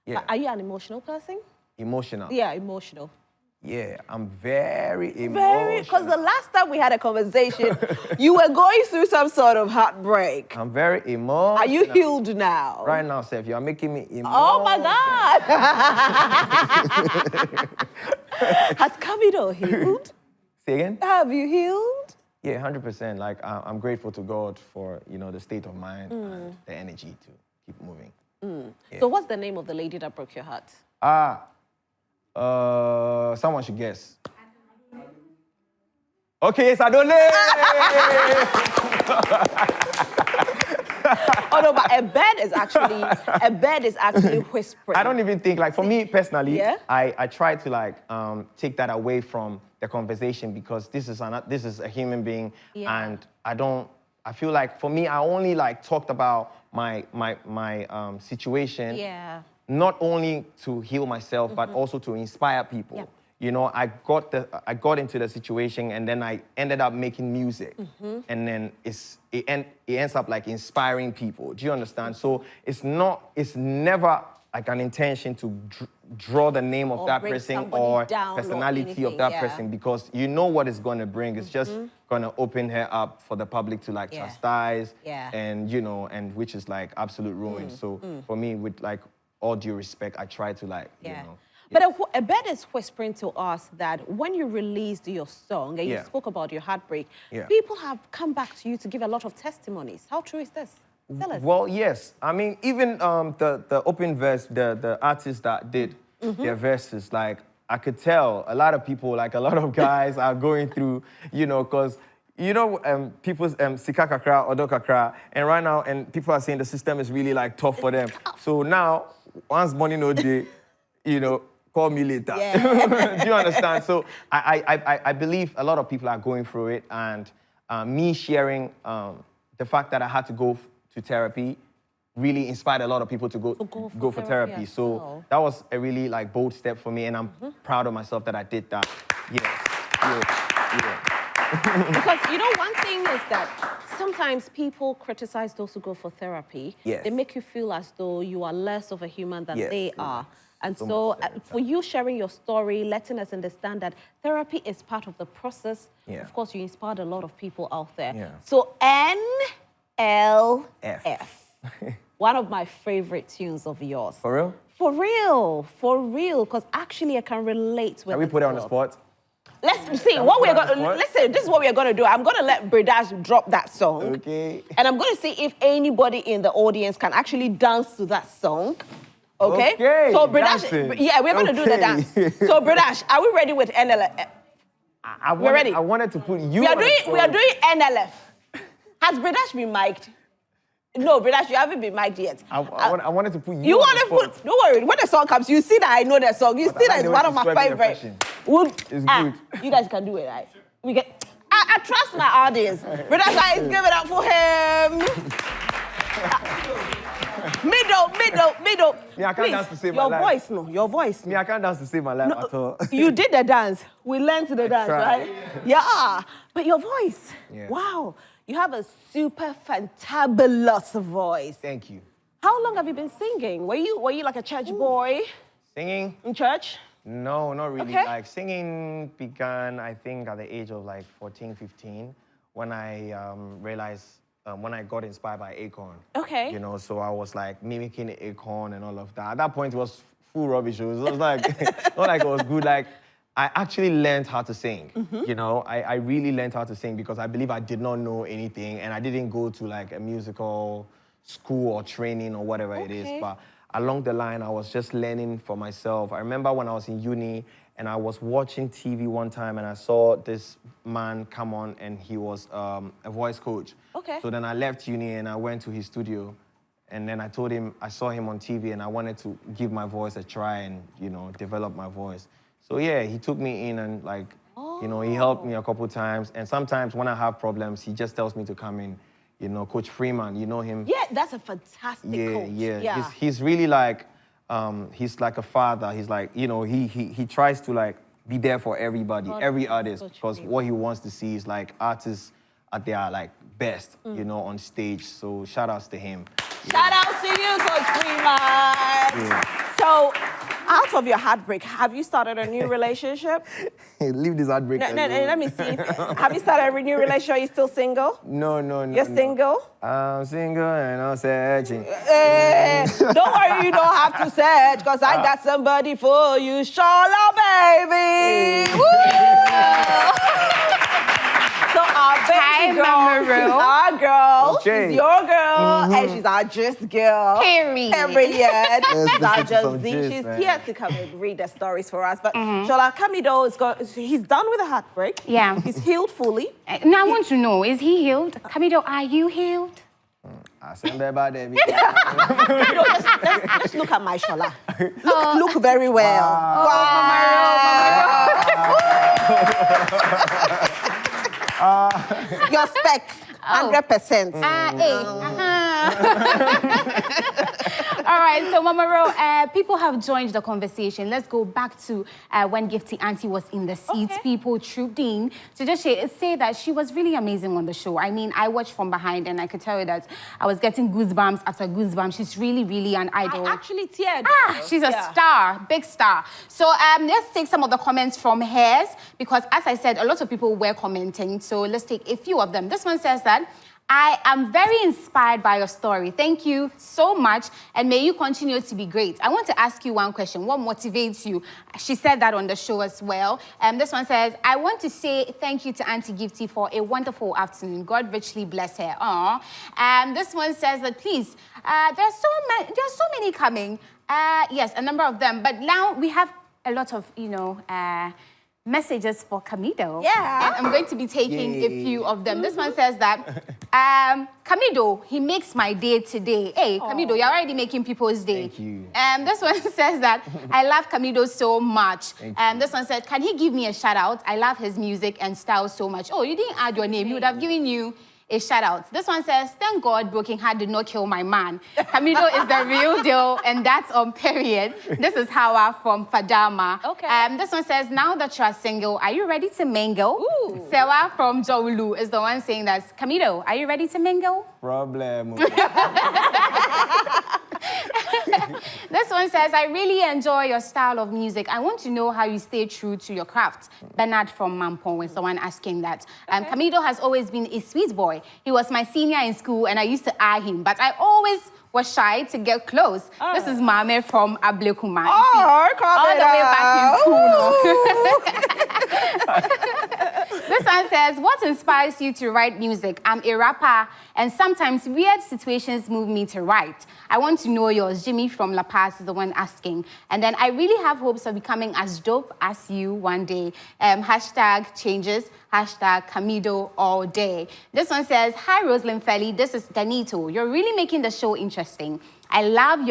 Yeah.
Are you an emotional person?
Emotional?
Yeah, emotional.
Yeah, I'm very emotional.
Because the last time we had a conversation, you were going through some sort of heartbreak.
I'm very emotional.
Are you healed now?
Right now, Seth, you are making me emotional.
Oh my God! Has Camidoh healed?
Say again?
Have you healed?
Yeah, 100%. Like, I'm grateful to God for, you know, the state of mind and the energy to keep moving. Yeah.
So what's the name of the lady that broke your heart?
Someone should guess. Okay, it's Adole!
Oh no, but a bed is actually whispering.
I don't even think, like, for me personally, I try to like take that away from the conversation, because this is a human being, and I feel like for me, I only like talked about my situation. Yeah. Not only to heal myself, but also to inspire people. Yeah. You know, I got into the situation, and then I ended up making music, and then it ends up like inspiring people. Do you understand? So it's never like an intention to draw the name of that person or personality of that person, because you know what it's going to bring. It's just going to open her up for the public to like chastise and, you know, and which is like absolute ruin. So for me, with like all due respect, I try to like, you know.
But a bed is whispering to us that when you released your song and you spoke about your heartbreak, people have come back to you to give a lot of testimonies. How true is this? Tell us.
Well, yes. I mean, even the open verse, the artists that did their verses, like, I could tell a lot of people, like a lot of guys are going through, you know, because, you know, people's sika kakra, odo kakra, and right now, and people are saying the system is really, like, tough for them. So now, once money no day, you know, call me later. Do you understand? So I believe a lot of people are going through it, and me sharing the fact that I had to go to therapy really inspired a lot of people to go for therapy. So that was a really like bold step for me, and I'm proud of myself that I did that. Yes.
Because you know, one thing is that sometimes people criticize those who go for therapy. They make you feel as though you are less of a human than they are. And so for you sharing your story, letting us understand that therapy is part of the process, of course, you inspired a lot of people out there. So NLF, one of my favorite tunes of yours.
For real?
For real, for real, because actually I can relate with
Can we put it on the spot?
Let's see what we're going to listen. This is what we're going to do. I'm going to let Bredash drop that song.
Okay.
And I'm going to see if anybody in the audience can actually dance to that song. Okay? So, Bredash, we're going to do the dance. So, Bredash, are we ready with NLF? We're ready.
I wanted to put you
we are doing NLF. Has Bredash been mic'd? No, Bredash, you haven't been mic'd yet.
I wanted to put you.
You want to put? Don't worry. When the song comes, you see that I know the song. You see that it's one of my favorites.
It's good.
You guys can do it, right? We get. I trust my audience. Bredash, guys, give it up for him. Middle.
Me, I can't dance to save my life.
Your voice.
Me, I can't dance to save my life at all.
You did the dance. We learned the dance, right? Yeah. But your voice, wow. You have a super fantabulous voice.
Thank you.
How long have you been singing? Were you like a church boy?
Singing?
In church?
No, not really.
Okay.
Like, singing began, I think, at the age of like 14, 15, when I realized, when I got inspired by Acorn.
Okay.
You know, so I was like mimicking Acorn and all of that. At that point, it was full rubbish. It was like, not like it was good. Like, I actually learned how to sing. You know, I really learned how to sing because I believe I did not know anything, and I didn't go to like a musical school or training or whatever it is. But along the line, I was just learning for myself. I remember when I was in uni and I was watching TV one time and I saw this man come on and he was a voice coach.
Okay.
So then I left uni and I went to his studio, and then I told him, I saw him on TV and I wanted to give my voice a try and, you know, develop my voice. So yeah, he took me in and like, you know, he helped me a couple times. And sometimes when I have problems, he just tells me to come in. You know, Coach Freeman, you know him?
Yeah, that's a fantastic coach.
Yeah. He's really like, he's like a father. He's like, you know, he tries to like be there for everybody, every artist, because what he wants to see is like artists at their like best, you know, on stage. So shout outs to him.
Shout outs to you, Coach Freeman. So, out of your heartbreak, have you started a new relationship?
Leave this heartbreak alone.
No, let me see. Have you started a new relationship? Are you still single?
No.
You're single?
I'm single and I'm searching.
Don't worry, you don't have to search, because I got somebody for you, Shola, baby. So our baby girl, our girl, she's your girl, and she's our gist girl. Period. She's our just Z. She's here to come and read the stories for us. But Shola, Camidoh he's done with the heartbreak.
Yeah.
He's healed fully.
Now I want to know, is he healed? Camidoh, are you healed?
I send that by David.
Just look at my Shola. Look very well. Your spec, 100%.
All right, so Mama Ro, people have joined the conversation. Let's go back to when Gifty Auntie was in the seats. Okay. People trooped in to just say that she was really amazing on the show. I mean, I watched from behind and I could tell you that I was getting goosebumps after goosebumps. She's really, really an idol.
I actually teared.
She's a star, big star. So let's take some of the comments from hers because, as I said, a lot of people were commenting. So let's take a few of them. This one says that, I am very inspired by your story. Thank you so much, and may you continue to be great. I want to ask you one question. What motivates you? She said that on the show as well. This one says, I want to say thank you to Auntie Gifty for a wonderful afternoon. God richly bless her. Aww. This one says that, please, there are so many coming. Yes, a number of them. But now we have a lot of, messages for Camidoh.
Yeah.
And I'm going to be taking a few of them. This one says that, Camidoh, he makes my day today. Hey, Camidoh, you're already making people's day.
Thank you.
This one says that, I love Camidoh so much. This one said, can he give me a shout out? I love his music and style so much. Oh, you didn't add your name. He would have given you a shout out. This one says, thank God Broken Heart did not kill my man. Camidoh is the real deal, and that's on period. This is Hawa from Fadama.
Okay.
This one says, now that you are single, are you ready to mingle?
Ooh.
Sewa from Jowulu is the one saying that. Camidoh, are you ready to mingle?
Problem.
This one says, I really enjoy your style of music. I want to know how you stay true to your craft. Bernard from Mampong is the one asking that. Camidoh has always been a sweet boy. He was my senior in school and I used to eye him, but I always was shy to get close. This is Mame from Ablekuma.
Oh,
all the way back in school. This one says, what inspires you to write music? I'm a rapper, and sometimes weird situations move me to write. I want to know yours. Jimmy from La Paz is the one asking. And then I really have hopes of becoming as dope as you one day. Hashtag changes, hashtag Camidoh all day. This one says, hi, Rosalind Felly. This is Danito. You're really making the show interesting. I love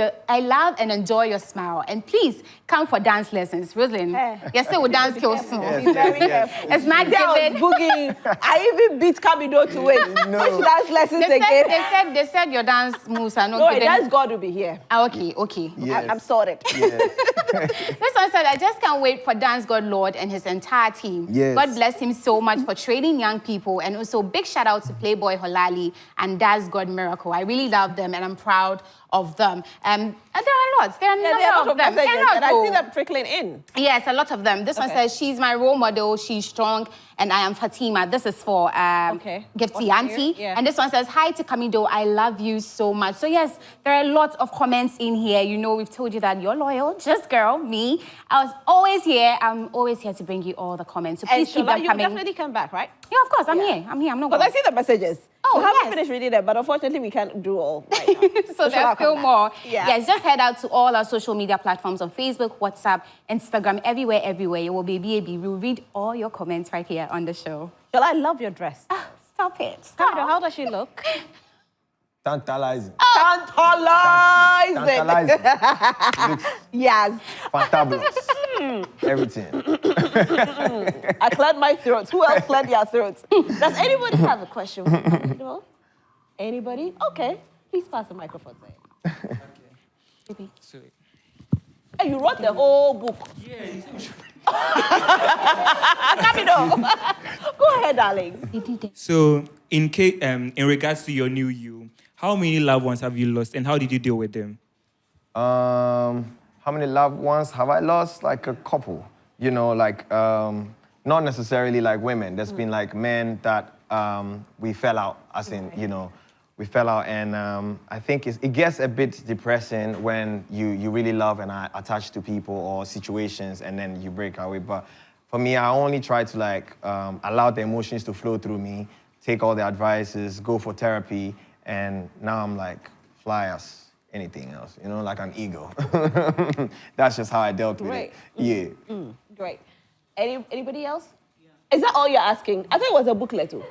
and enjoy your smile. And please come for dance lessons. Rosalind, yes, we dance skills soon.
Be very careful.
It's not given.
Booging. I even beat Camidoh to it.
No.
Which dance lessons again?
They said your dance moves are not
No,
good.
that's God will be here.
Okay.
Yes.
I'm sorted.
Yes.
This one said, I just can't wait for Dancegodlyod and his entire team.
Yes.
God bless him so much for training young people. And also big shout out to Playboy Holali and Daz God Miracle. I really love them and I'm proud of them. And there are lots. There are a number of them.
And I see them trickling in.
Yes, a lot of them. This one says, she's my role model, she's strong, and I am Fatima. This is for Gifty Auntie.
Yeah.
And this one says, hi to Camidoh, I love you so much. So yes, there are lots of comments in here. You know, we've told you that you're loyal, just girl, me. I was always here. I'm always here to bring you all the comments. So please keep them coming.
You definitely come back, right?
Yeah, of course, I'm here. I'm not
Because I see the messages.
Oh,
we haven't finished reading them, but unfortunately we can't do all right now.
So there's still more.
Yeah.
Yes, just head out to all our social media platforms on Facebook, WhatsApp, Instagram, everywhere. You will be baby. We'll read all your comments right here on the show.
Shall I love your dress?
Stop it.
Camidoh, how does she look?
Tantalizing.
Tantalizing. Yes.
Fantabulous. Everything.
I cleared my throat. Who else cleared their throats? Does anybody have a question for Camidoh? Anybody? Okay. Please pass the microphone to him.
Baby.
Hey, you wrote the whole book. Yeah. Camidoh. Go ahead, darling.
So, in regards to your new you, how many loved ones have you lost and how did you deal with them?
How many loved ones have I lost? Like a couple. You know, like, not necessarily like women. There's been like men that we fell out, as in, you know, we fell out. And I think it gets a bit depressing when you really love and are attached to people or situations and then you break away. But for me, I only try to like allow the emotions to flow through me, take all the advices, go for therapy. And now I'm like, fly as anything else, you know, like an eagle. That's just how I dealt with it. Yeah.
Great. Anybody else? Yeah. Is that all you're asking? I thought it was a booklet too.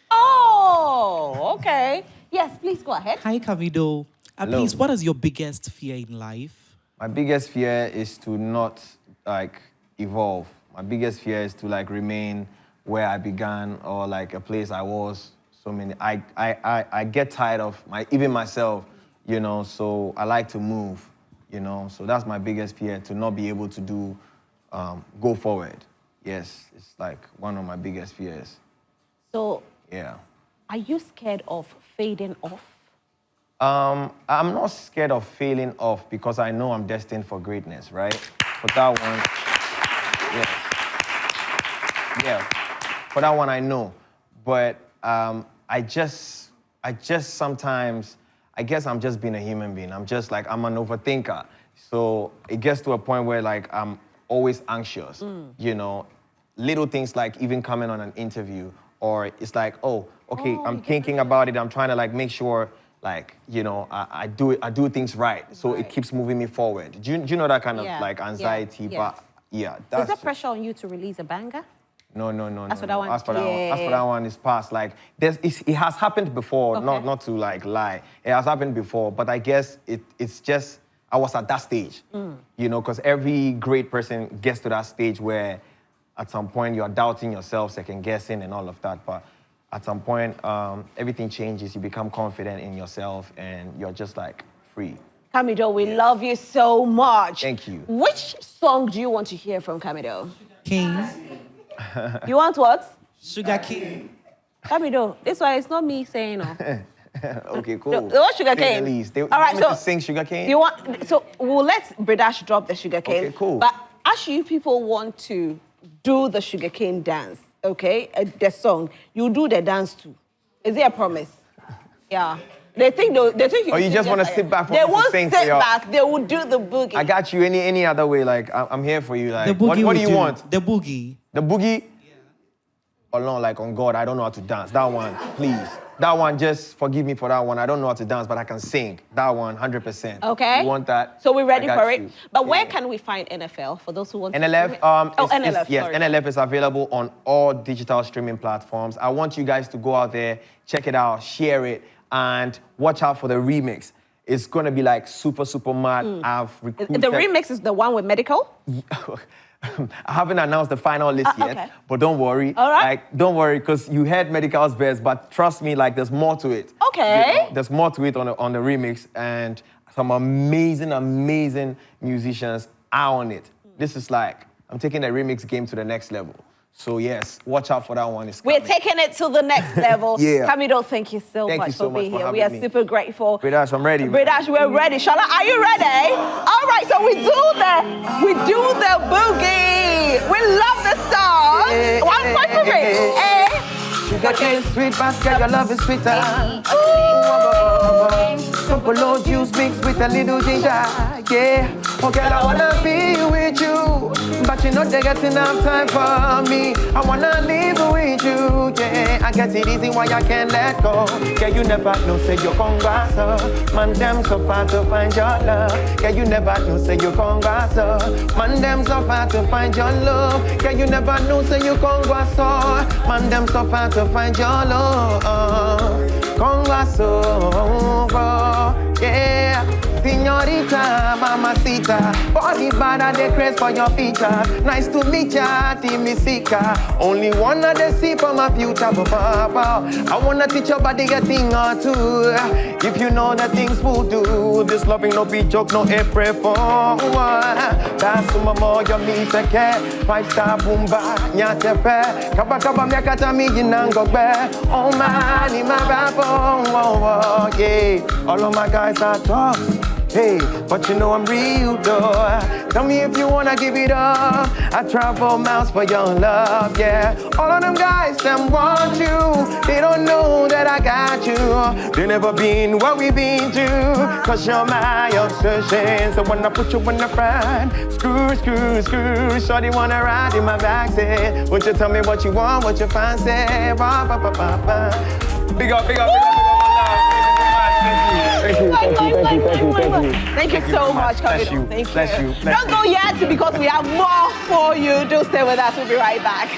Oh, okay. Yes, please go ahead.
Hi, Camidoh. Please, what is your biggest fear in life?
My biggest fear is to not like evolve. My biggest fear is to like remain where I began or like a place I was. so many. I get tired of even myself, you know. So I like to move, you know. So that's my biggest fear, to not be able to do go forward. Yes, it's like one of my biggest fears.
So
yeah,
are you scared of fading off?
I'm not scared of failing off because I know I'm destined for greatness, right? For that one, yes. Yeah, for that one I know. But I just sometimes, I guess I'm just being a human being. I'm an overthinker. So it gets to a point where like I'm always anxious, you know? Little things like even coming on an interview, or it's like, oh, okay, I'm thinking about it. I'm trying to like make sure, like, you know, I do things right. So it keeps moving me forward. Do you know that kind of like anxiety?
Yeah.
But yeah, that's.
Is there pressure on you to release a banger?
No.
As for that one,
As for that one, it's past. Like, it has happened before. Okay. Not to like lie. It has happened before, but I guess it's just I was at that stage. You know, because every great person gets to that stage where, at some point, you're doubting yourself, second guessing, and all of that. But at some point, everything changes. You become confident in yourself, and you're just like free.
Camidoh, we love you so much.
Thank you.
Which song do you want to hear from Camidoh?
King.
You want what?
Sugar King.
Camidoh, this one is not me saying no.
Okay, cool.
What Sugar Cane?
All right, so sing Sugar Cane.
You want? So we'll let Bredash drop the Sugar Cane.
Okay, cool.
But as you people want to do the Sugar Cane dance, okay, the song, you do the dance too. Is it a promise? Yeah. They think you.
Or you just want to sit back for
They
me to
won't
sing
sit
for you.
back. They will do the boogie.
I got you any other way. Like I'm here for you. Like
The boogie
what do you want?
The boogie.
The boogie. Or no, like on God, I don't know how to dance. That one, please. That one, just forgive me for that one. I don't know how to dance, but I can sing. That one, 100%.
Okay.
You want that?
So we're ready for it.
You.
But where can we find NFL for those who want
NLF,
to NLF,
yes,
sorry.
NLF is available on all digital streaming platforms. I want you guys to go out there, check it out, share it, and watch out for the remix. It's gonna be like super, super mad. I've recruited...
The remix is the one with Medical?
I haven't announced the final list yet,
okay.
but don't worry.
All right.
Like, don't worry, because you heard Medical's verse, but trust me, like, there's more to it.
Okay.
You know, there's more to it on the remix, and some amazing, amazing musicians are on it. This is like, I'm taking the remix game to the next level. So yes, watch out for that one.
We're taking it to the next level.
Yeah.
Camidoh, thank you so much for being here. We are super grateful.
Bredash, I'm ready.
Bredash, we're ready. Shala, are you ready? All right, so we do the boogie. We love the song.
Yeah.
1 point for me.
Sugar cane, sweet basket, your love is sweeter. Simple old juice mixed with a little ginger. Yeah, oh girl, I wanna be with you, but you know they got enough time for me. I wanna live with you, yeah. I get it easy why I can't let go. Yeah, you never know, say you're congrats, man, them so far to find your love. Yeah, you never know, say you're congrats, man, them so far to find your love. Yeah, you never know, say you're congrats, man, them so far to find your love. Congrats, yeah. Señorita, mamacita, body bad and they craze for your feature. Nice to meet ya, Timisika. Only one of the see for my future, papa. I wanna teach your body a thing or two. If you know the things we'll do, this loving no be joke, no April for. That's mama, your me seke. 5-star boomba, nyatepe. Kaba miakata mi jinango be. Oh man, in my babo, yeah. All of my guys are tough. Hey, but you know I'm real though. Tell me if you wanna give it up. I travel miles for your love, yeah. All of them guys, them want you. They don't know that I got you. They never been where we been to. Cause you're my obsession. So when I put you in the front, screw. Shorty wanna ride in my backseat. Won't you tell me what you want, what you fancy? Big up. Thank you so much, Camidoh. Thank you.
Don't go yet because we have more for you. Do stay with us. We'll be right back.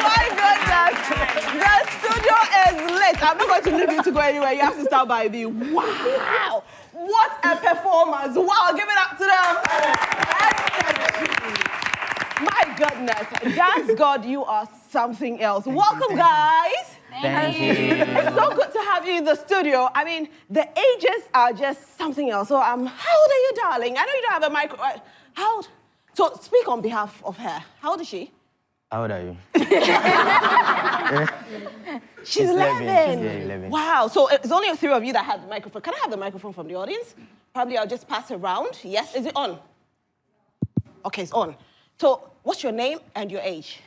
My goodness. The studio is lit. I'm not going to leave you to go anywhere. You have to start by me. Wow. What a performance. Wow. Give it up to them. My goodness. Dance God, you are something else. Welcome, guys.
Thank you.
It's so good to have you in the studio. I mean, the ages are just something else. So, how old are you, darling? I know you don't have a micro. How old? So, speak on behalf of her. How old is she?
How old are you?
She's 11.
She's 11.
Wow. So, it's only 3 of you that have the microphone. Can I have the microphone from the audience? Probably I'll just pass around. Yes, is it on? Okay, it's on. So, what's your name and your age?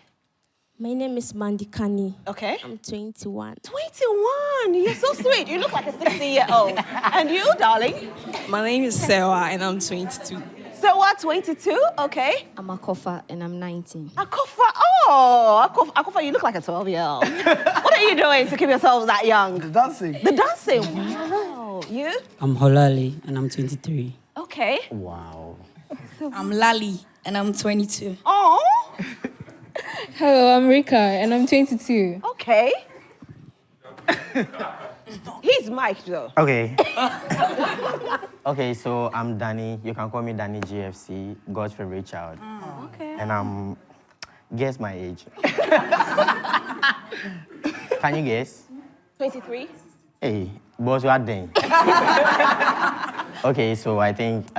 My name is Mandy Kani.
Okay.
I'm 21.
21. You're so sweet. You look like a 60-year-old. And you, darling?
My name is Sewa and I'm 22.
So what, 22? Okay.
I'm Akofa and I'm 19.
Akofa. Oh, Akofa, you look like a 12-year-old. What are you doing to keep yourself that young?
The dancing.
The dancing. Wow. You?
I'm Holali and I'm 23.
Okay.
Wow.
I'm Lali and I'm 22.
Oh.
Hello, I'm Rika, and I'm 22.
Okay. He's Mike, though.
Okay. Okay, so I'm Danny. You can call me Danny GFC, God's favorite child.
Okay.
And I'm... Guess my age. Can you guess?
23.
Hey, boss, what then? Okay, so I think...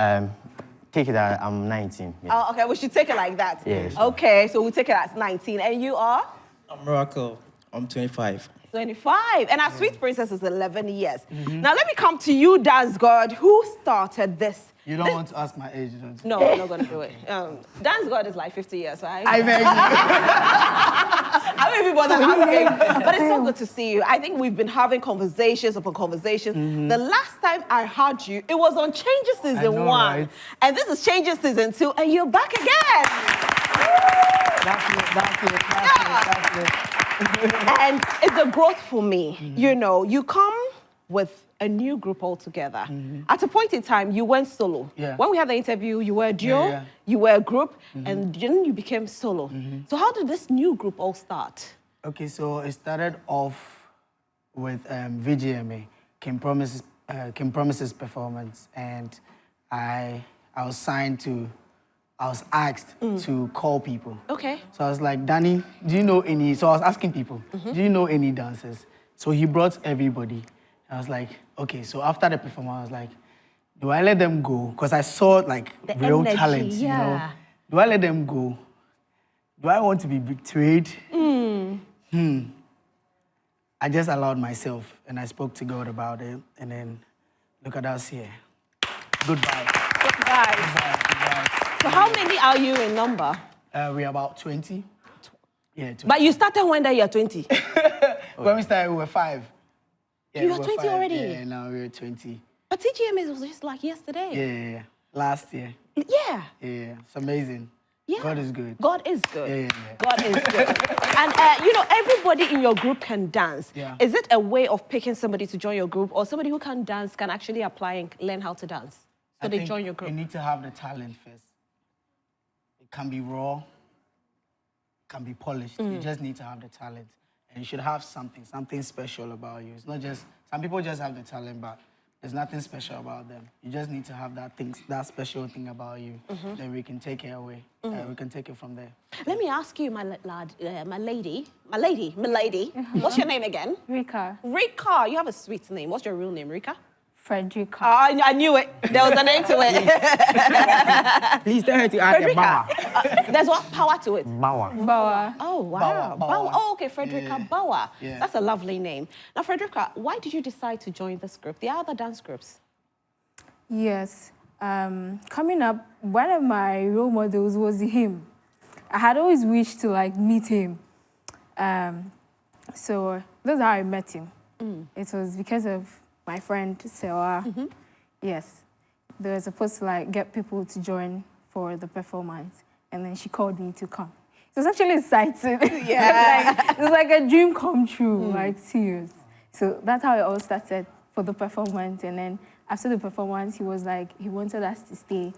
take it that I'm 19. Yeah.
Oh, okay, we should take it like that.
Yes.
Okay, so we take it as 19. And you are?
I'm Miracle. I'm 25.
25. And our sweet princess is 11 years. Now, let me come to you, Dance God. Who started this?
You don't want to ask my age, don't you?
No, I'm not going to do it. Dance God is like 50 years, right?
I beg you.
I won't even bother asking. But it's so good to see you. I think we've been having conversations upon conversations. The last time I heard you, it was on Changes Season 1.
Right?
And this is Changes Season 2, and you're back again.
That's it.
And it's a growth for me. You know, you come with a new group altogether. At a point in time, you went solo.
Yeah.
When we had the interview, you were a duo,
Yeah.
you were a group, and then you became solo. So how did this new group all start?
Okay, so it started off with VGMA, Kim Promises Performance, and I was signed to, I was asked to call people.
Okay.
So I was like, Danny, do you know any, so I was asking people, do you know any dancers? So he brought everybody. I was like, okay, so after the performance, I was like, do I let them go? Because I saw like
The
real
energy,
talent, you know? Do I let them go? Do I want to be betrayed? I just allowed myself and I spoke to God about it, and then look at us here. Goodbye.
Goodbye.
Goodbye.
So how many are you in number?
We're about 20. Yeah, 20.
But you started when you're 20.
When we started, we were 5. Yeah,
You
we
were 20
5.
already?
Yeah, now we're 20.
But TGM was just like yesterday.
Yeah. Last year.
Yeah.
Yeah, it's amazing.
Yeah.
God is good.
God is good.
Yeah.
God is good. And, you know, everybody in your group can dance.
Yeah.
Is it a way of picking somebody to join your group, or somebody who can dance can actually apply and learn how to dance? So
I
they
think
join your group.
You need to have the talent first. It can be raw, it can be polished. You just need to have the talent. And you should have something special about you. It's not just, some people just have the talent, but there's nothing special about them. You just need to have that special thing about you. Then we can take it away. We can take it from there.
Let me ask you, my lady. What's your name again?
Rika.
Rika. You have a sweet name. What's your real name, Rika?
Frederica.
I knew it. There was a name to it.
Please tell her to add the
Frederica. There's what power to it?
Bauer.
Bauer.
Oh, wow.
Bauer.
Oh, okay, Frederica Bauer.
Yeah.
That's a lovely name. Now, Frederica, why did you decide to join this group? There are other dance groups.
Yes. Coming up, one of my role models was him. I had always wished to like meet him. So that's how I met him. It was because of my friend Sewa. Yes. They were supposed to like get people to join for the performance, and then she called me to come. It was actually exciting.
Yeah.
It was like a dream come true, like serious. So that's how it all started for the performance, and then after the performance, he was like, he wanted us to stay.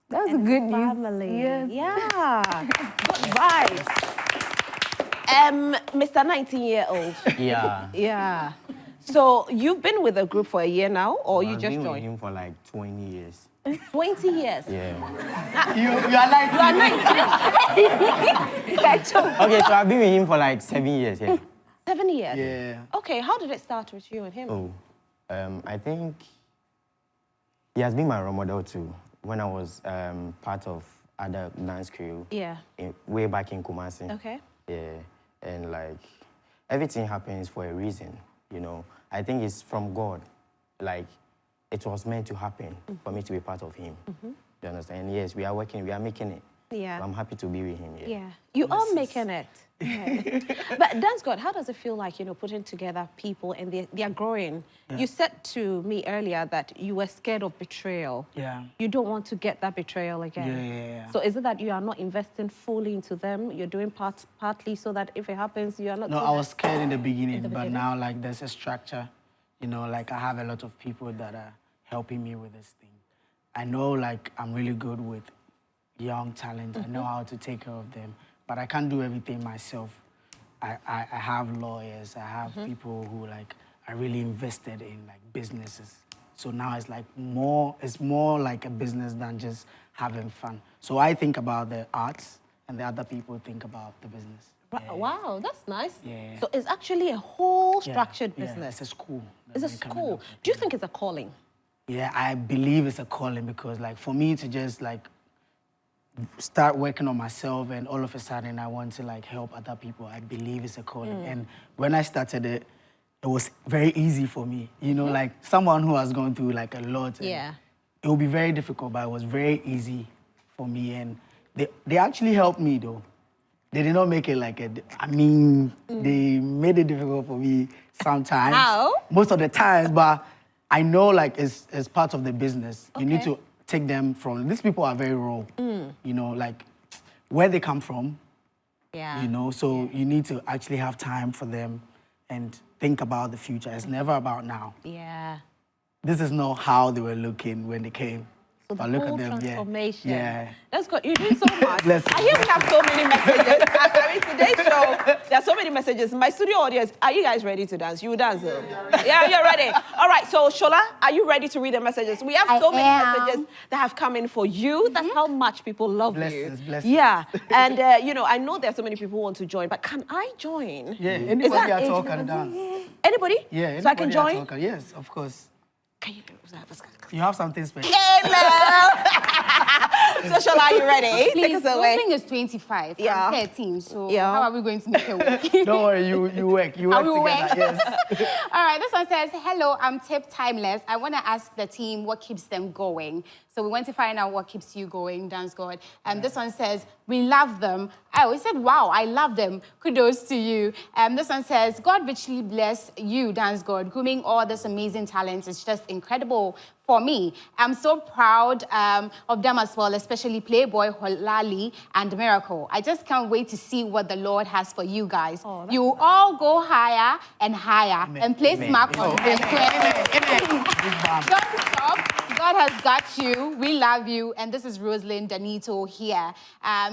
That was a good news.
Family.
Yes.
Yeah. Good vibes. Mr. 19-year-old.
Yeah.
Yeah. So you've been with the group for a year now, or you
I've
just
been with
joined?
him for like 20 years.
20 years.
Yeah.
You are like...
Okay, so I've been with him for like 7 years. Yeah.
7 years?
Yeah.
Okay, how did it start with you and him?
Oh, I think he has been my role model too. When I was part of other dance crew.
Yeah.
Way back in Kumasi.
Okay.
Yeah, and like everything happens for a reason, you know. I think it's from God. Like it was meant to happen for me to be part of him. You understand? And yes, we are working, we are making it.
Yeah.
So I'm happy to be with him. Yeah.
Yeah. You are making it. Yeah. But Dancegodly, how does it feel like, you know, putting together people and they are growing? Yeah. You said to me earlier that you were scared of betrayal.
Yeah.
You don't want to get that betrayal again.
Yeah.
So is it that you are not investing fully into them? You're doing partly so that if it happens, you are not...
No, I was scared in the beginning, but now, like, there's a structure. You know, like, I have a lot of people that are helping me with this thing. I know, like, I'm really good with young talent. I know how to take care of them. But I can't do everything myself. I have lawyers. I have people who like are really invested in like businesses. So now it's like it's more like a business than just having fun. So I think about the arts, and the other people think about the business.
Yeah. Wow, that's nice.
Yeah.
So it's actually a whole structured business.
Yeah, it's a school.
It's a school. Do you think it's a calling?
Yeah, I believe it's a calling because like for me to just like start working on myself and all of a sudden I want to like help other people, I believe it's a calling. And when I started it, it was very easy for me. You know, like someone who has gone through like a lot.
Yeah.
It will be very difficult, but it was very easy for me. And they actually helped me though. They did not make it like they made it difficult for me sometimes.
How?
Most of the times, but I know like it's part of the business. Okay. You need to take them from, these people are very raw, you know, like where they come from, you know, so you need to actually have time for them and think about the future. It's never about now.
Yeah.
This is not how they were looking when they came.
So
but look at them,
transformation.
Yeah.
That's good. You're doing so much.
Bless
I hear we have so many messages. I mean, today's show, there are so many messages. My studio audience, are you guys ready to dance? You dance? Yeah, you're ready. All right, so Shola, are you ready to read the messages? We have so many messages that have come in for you. That's how much people love you.
Blessings.
Yeah, and you know, I know there are so many people who want to join, but can I join?
Yeah, anybody at all can dance.
Anybody?
Yeah,
so I can join?
Yes, of course.
Can you do
You have something special.
So, Shola, are you ready?
Please,
take us away.
Moving is 25.
Yeah.
I'm 13, so how are we going to make it work?
Don't worry, you work. You work together. Yes.
All right, this one says, hello, I'm Tip Timeless. I want to ask the team what keeps them going. So we want to find out what keeps you going, Dancegodly. This one says, we love them. I always said, wow, I love them. Kudos to you. This one says, God richly bless you, Dancegodly. Grooming all this amazing talent is just incredible for me. I'm so proud of them as well, especially Playboy, Holali, and Miracle. I just can't wait to see what the Lord has for you guys. Oh, you nice. All go higher and higher and place mark on them. Don't stop. God has got you. We love you. And this is Rosalind Danito here.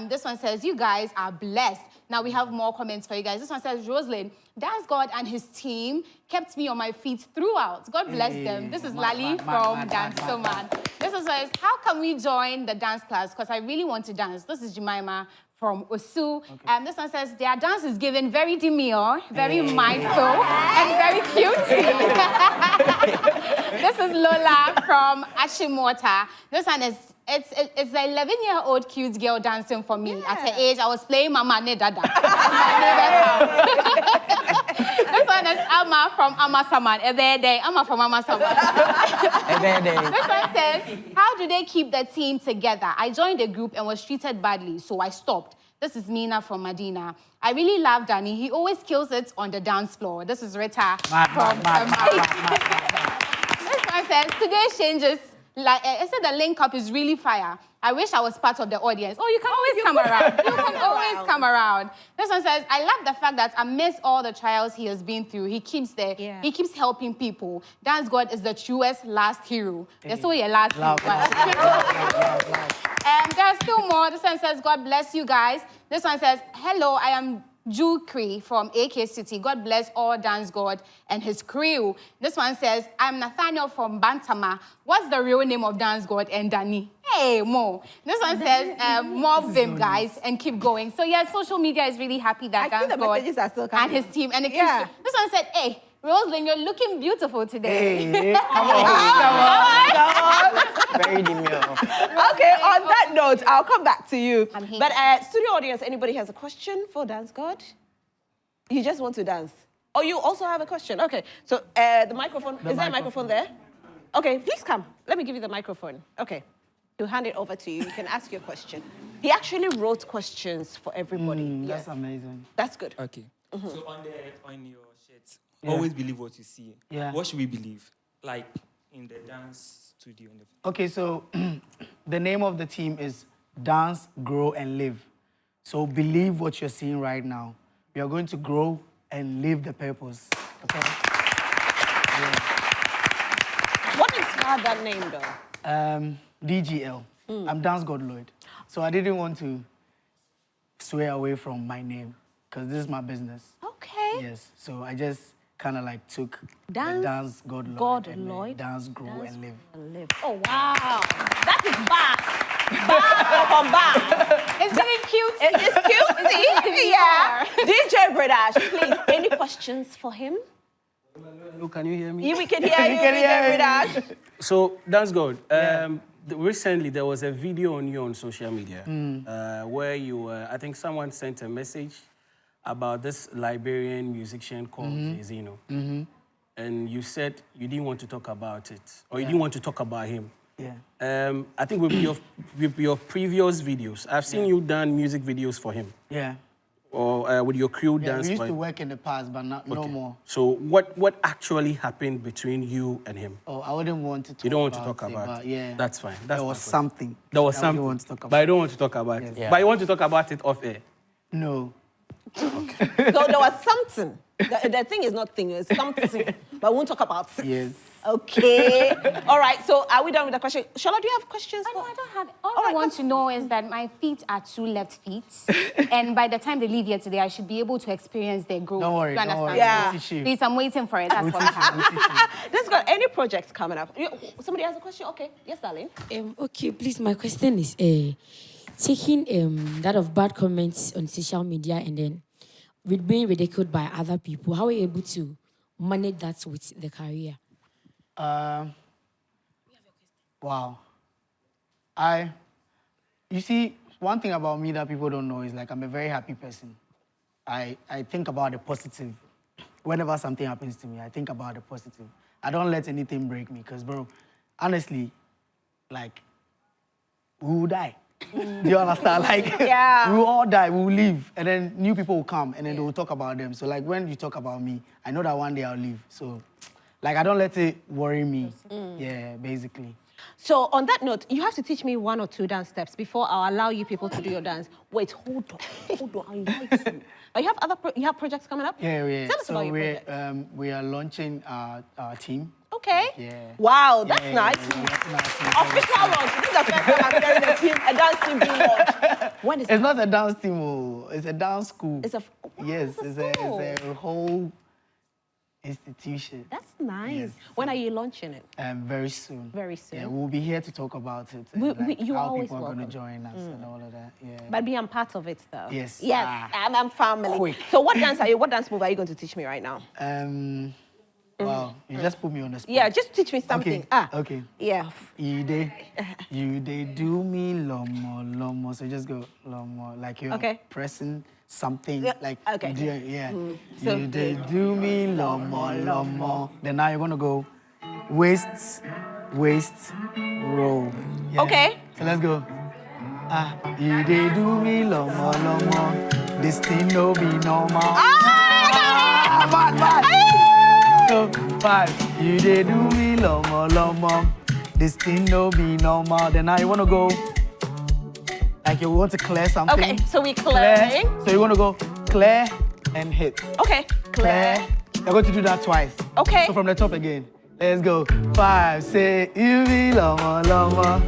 This one says, you guys are blessed. Now we have more comments for you guys. This one says, Rosalind, Dancegodly and his team kept me on my feet throughout. God bless them. This is Lali from Dance So Man. This one says, how can we join the dance class? Because I really want to dance. This is Jemima from Osu. Okay. This one says, their dance is given very demure, very mindful, and very cutesy. This is Lola from Ashimota. This one is, it's an 11-year-old cute girl dancing for me. At her age, I was playing Mama Ne Dada. This one is Amma from Amma Saman. Amma from Amma Saman. This one says, how do they keep the team together? I joined a group and was treated badly, so I stopped. This is Mina from Medina. I really love Danny. He always kills it on the dance floor. This is Rita from This one says, today's changes, like I said, the link up is really fire. I wish I was part of the audience. Oh, you can always come around. You can always come around. This one says, I love the fact that amidst all the trials he has been through, he keeps there. Yeah. He keeps helping people. Dancegodly is the truest last hero. That's all your last hero. And there's still more. This one says, God bless you guys. This one says, hello, I am Jukri from AK City. God bless all Dance God and his crew. This one says, I'm Nathaniel from Bantama. What's the real name of Dance God and Danny? Hey, Mo. This one says, more Vim, guys, and keep going. So, yeah, social media is really happy that Dance God and his team. And it keeps, this one said, hey, Roslyn, you're looking beautiful today.
Hey, come on.
Very demure.
Okay, on that note, I'll come back to you. But studio audience, anybody has a question for Dance God? You just want to dance? Oh, you also have a question? Okay, so the microphone, is there a microphone there? Okay, please come. Let me give you the microphone. Okay, he'll hand it over to you. You can ask your question. He actually wrote questions for everybody.
That's amazing.
That's good.
Okay. So on your shirts, always believe what you see.
Yeah.
What should we believe? Like in the dance studio.
Okay, so the name of the team is Dance, Grow, and Live. So believe what you're seeing right now. We are going to grow and live the purpose. Okay? Yeah.
What inspired that name, though?
DGL. I'm Dancegodlyod. So I didn't want to sway away from my name because this is my business.
Okay.
Yes. So I just kind of like took Dancegodlyod and Dance, Grow, and Live.
Oh, wow. That is bass. Bass upon bass.
It's getting cute.
It's cutesy. Yeah. DJ Bradash, please, any questions for him?
Can you hear me?
We can hear you, DJ Bradash.
So, Dance God, recently there was a video on you on social media where you, I think someone sent a message about this Liberian musician called Zeno. And you said you didn't want to talk about it, or you didn't want to talk about him.
Yeah.
I think with your previous videos, I've seen you done music videos for him.
Yeah.
Or with your crew dance.
We used to work in the past, but not, no more.
So what actually happened between you and him?
Oh, I wouldn't want to talk about it.
You don't want to talk about
it? Yeah.
That's fine.
There was something.
There was something.
Want to talk about.
But I don't want to talk about it.
Yeah.
But you want to talk about it off air?
No.
Okay. So there was something. The thing is not thing, it's something. But we won't talk about it.
Yes.
Okay. All right, so are we done with the question? Shola, do you have questions?
No, I don't have it. All I want to know is that my feet are 2 left feet. And by the time they leave here today, I should be able to experience their growth.
Don't worry,
you understand?
don't worry.
Yeah.
We'll teach you.
Please, I'm waiting for it. That's what I'm
Let's go. Any projects coming up? Somebody has a question? Okay. Yes, darling.
Okay, please, my question is taking that of bad comments on social media and then with being ridiculed by other people, how are you able to manage that with the career?
Wow. You see, one thing about me that people don't know is like I'm a very happy person. I think about the positive. Whenever something happens to me, I think about the positive. I don't let anything break me because, bro, honestly, like, we will die. Do you understand? Like, we will all die, we will leave, and then new people will come, and then they will talk about them. So, like, when you talk about me, I know that one day I'll leave. So, like, I don't let it worry me. Yeah, basically.
So, on that note, you have to teach me 1 or 2 dance steps before I'll allow you people to do your dance. Wait, hold on, I invite you. But you have projects coming up?
Yeah.
Tell us about your project.
We are launching our team.
Okay.
Yeah.
Wow, that's nice. Official launch. This is the first time I'm hearing a dance team being launched. When is
It's not a dance team, it's a dance school.
It's a
yes, it's a whole institution.
That's nice.
Yes.
When are you launching it?
Very soon.
Very soon.
Yeah, we'll be here to talk about it.
You
how
always
people are
welcome.
going to join us and all of that. Yeah.
But I'm part of it, though.
Yes.
Yes, I'm family.
Quick.
So what dance move are you going to teach me right now?
Wow, you just put me on the spot.
Yeah, just teach me something.
Okay. Okay.
Yeah.
You they do me lomo. So just go lomo, like you're pressing something like yeah.
So,
you they do me lomo. Then now you're gonna go waist, roll. Yeah.
Okay.
So let's go. You they do me lomo. This thing no be normal. Bad. So 5, you they do me lomo. This thing no be normal. Then now you wanna go, like you want to clear something.
Okay, so we clearing.
So you wanna go clear and hit.
Okay, clear.
You're going to do that twice.
Okay.
So from the top again. Let's go. 5, say you be lomo.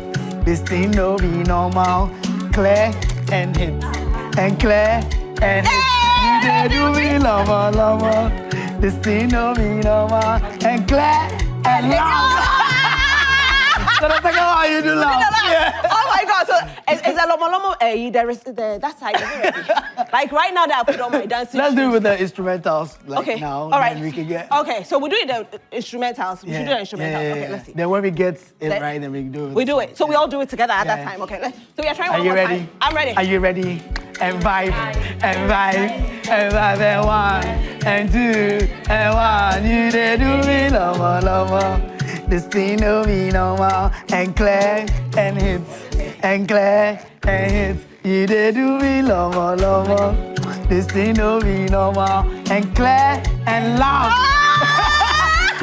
This thing no be normal. Clear and hit. And clear and hit. did do me lover. This thing no me no more. And glad and love. So that's like how you do love. Yeah.
Oh my God! So is a lomo? There is that side. Like right now that I put on my dancing.
Let's do it with the instrumentals. Like
Okay.
now.
All right.
Then we can get.
Okay. So we do it the instrumentals. We should do the instrumentals. Okay. Let's see.
Then when we get it right, then we do it.
We do it. So we all do it together at that time. Okay. So we are trying one more time. I'm ready.
Are you ready? And vibe, and vibe, and vibe, and 1, and 2, and 1. You did do me lover. This thing no me no more. And clear and hits, and clear and hits. You did do me lover. This thing no me no more. And clear and loud.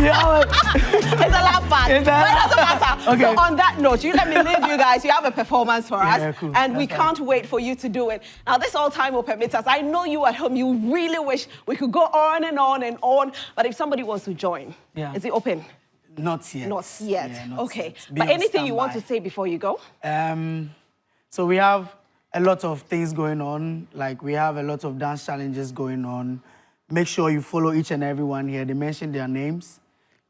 It's a laugh part. But it doesn't matter.
Okay.
So on that note, you let me leave you guys. You have a performance for us.
Cool.
And we can't wait for you to do it. Now, this all time will permit us. I know you at home, you really wish we could go on and on and on. But if somebody wants to join, is it open?
Not yet.
Not yet.
Yeah, not
okay.
yet. Be
But
on
anything you want to
standby.
say before you go?
So we have a lot of things going on. Like we have a lot of dance challenges going on. Make sure you follow each and every one here. They mention their names.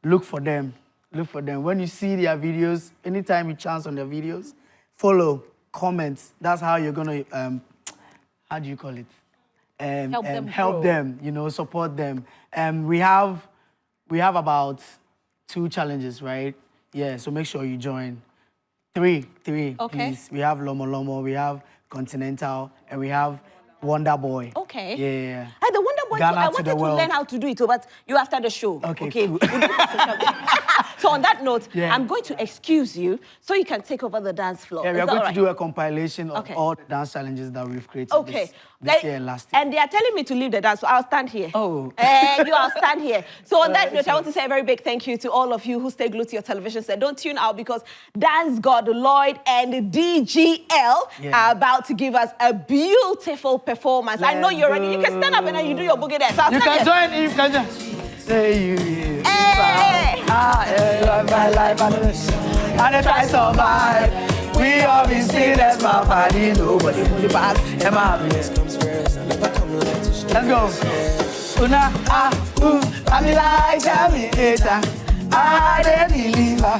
Look for them. Look for them. When you see their videos, anytime you chance on their videos, follow, comment. That's how you're gonna, how do you call it? Help them, you know, support them. We have about 2 challenges, right? Yeah, so make sure you join. 3,
Okay.
please. We have Lomo Lomo, we have Continental, and we have Wonder Boy.
Okay.
Yeah.
The Wonder Boy,
Ghana
I
to
wanted
the
to
world.
learn how to do it, but you after the show.
Okay, cool.
We'll do it for social media. So on that note,
Yeah.
I'm going to excuse you so you can take over the dance floor.
Yeah, we
Is
are
that
going
all
to do a compilation of
Okay.
all the dance challenges that we've created this year and last year.
And they are telling me to leave the dance, so I'll stand here.
Oh.
And you all stand here. So on that note, I want to say a very big thank you to all of you who stay glued to your television set. Don't tune out because Dancegodlyod and DGL are about to give us a beautiful performance. I know you're ready. You can stand up and then you do your boogie dance. So
You can join, you can join. Say you,
Hey!
love my life, and I try to survive. We all been seen as my body, nobody put it back. Am I happiness comes first, and if I come let's go. Una, I be like, tell me later. I didn't believe her.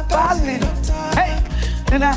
Pass me. Hey, una,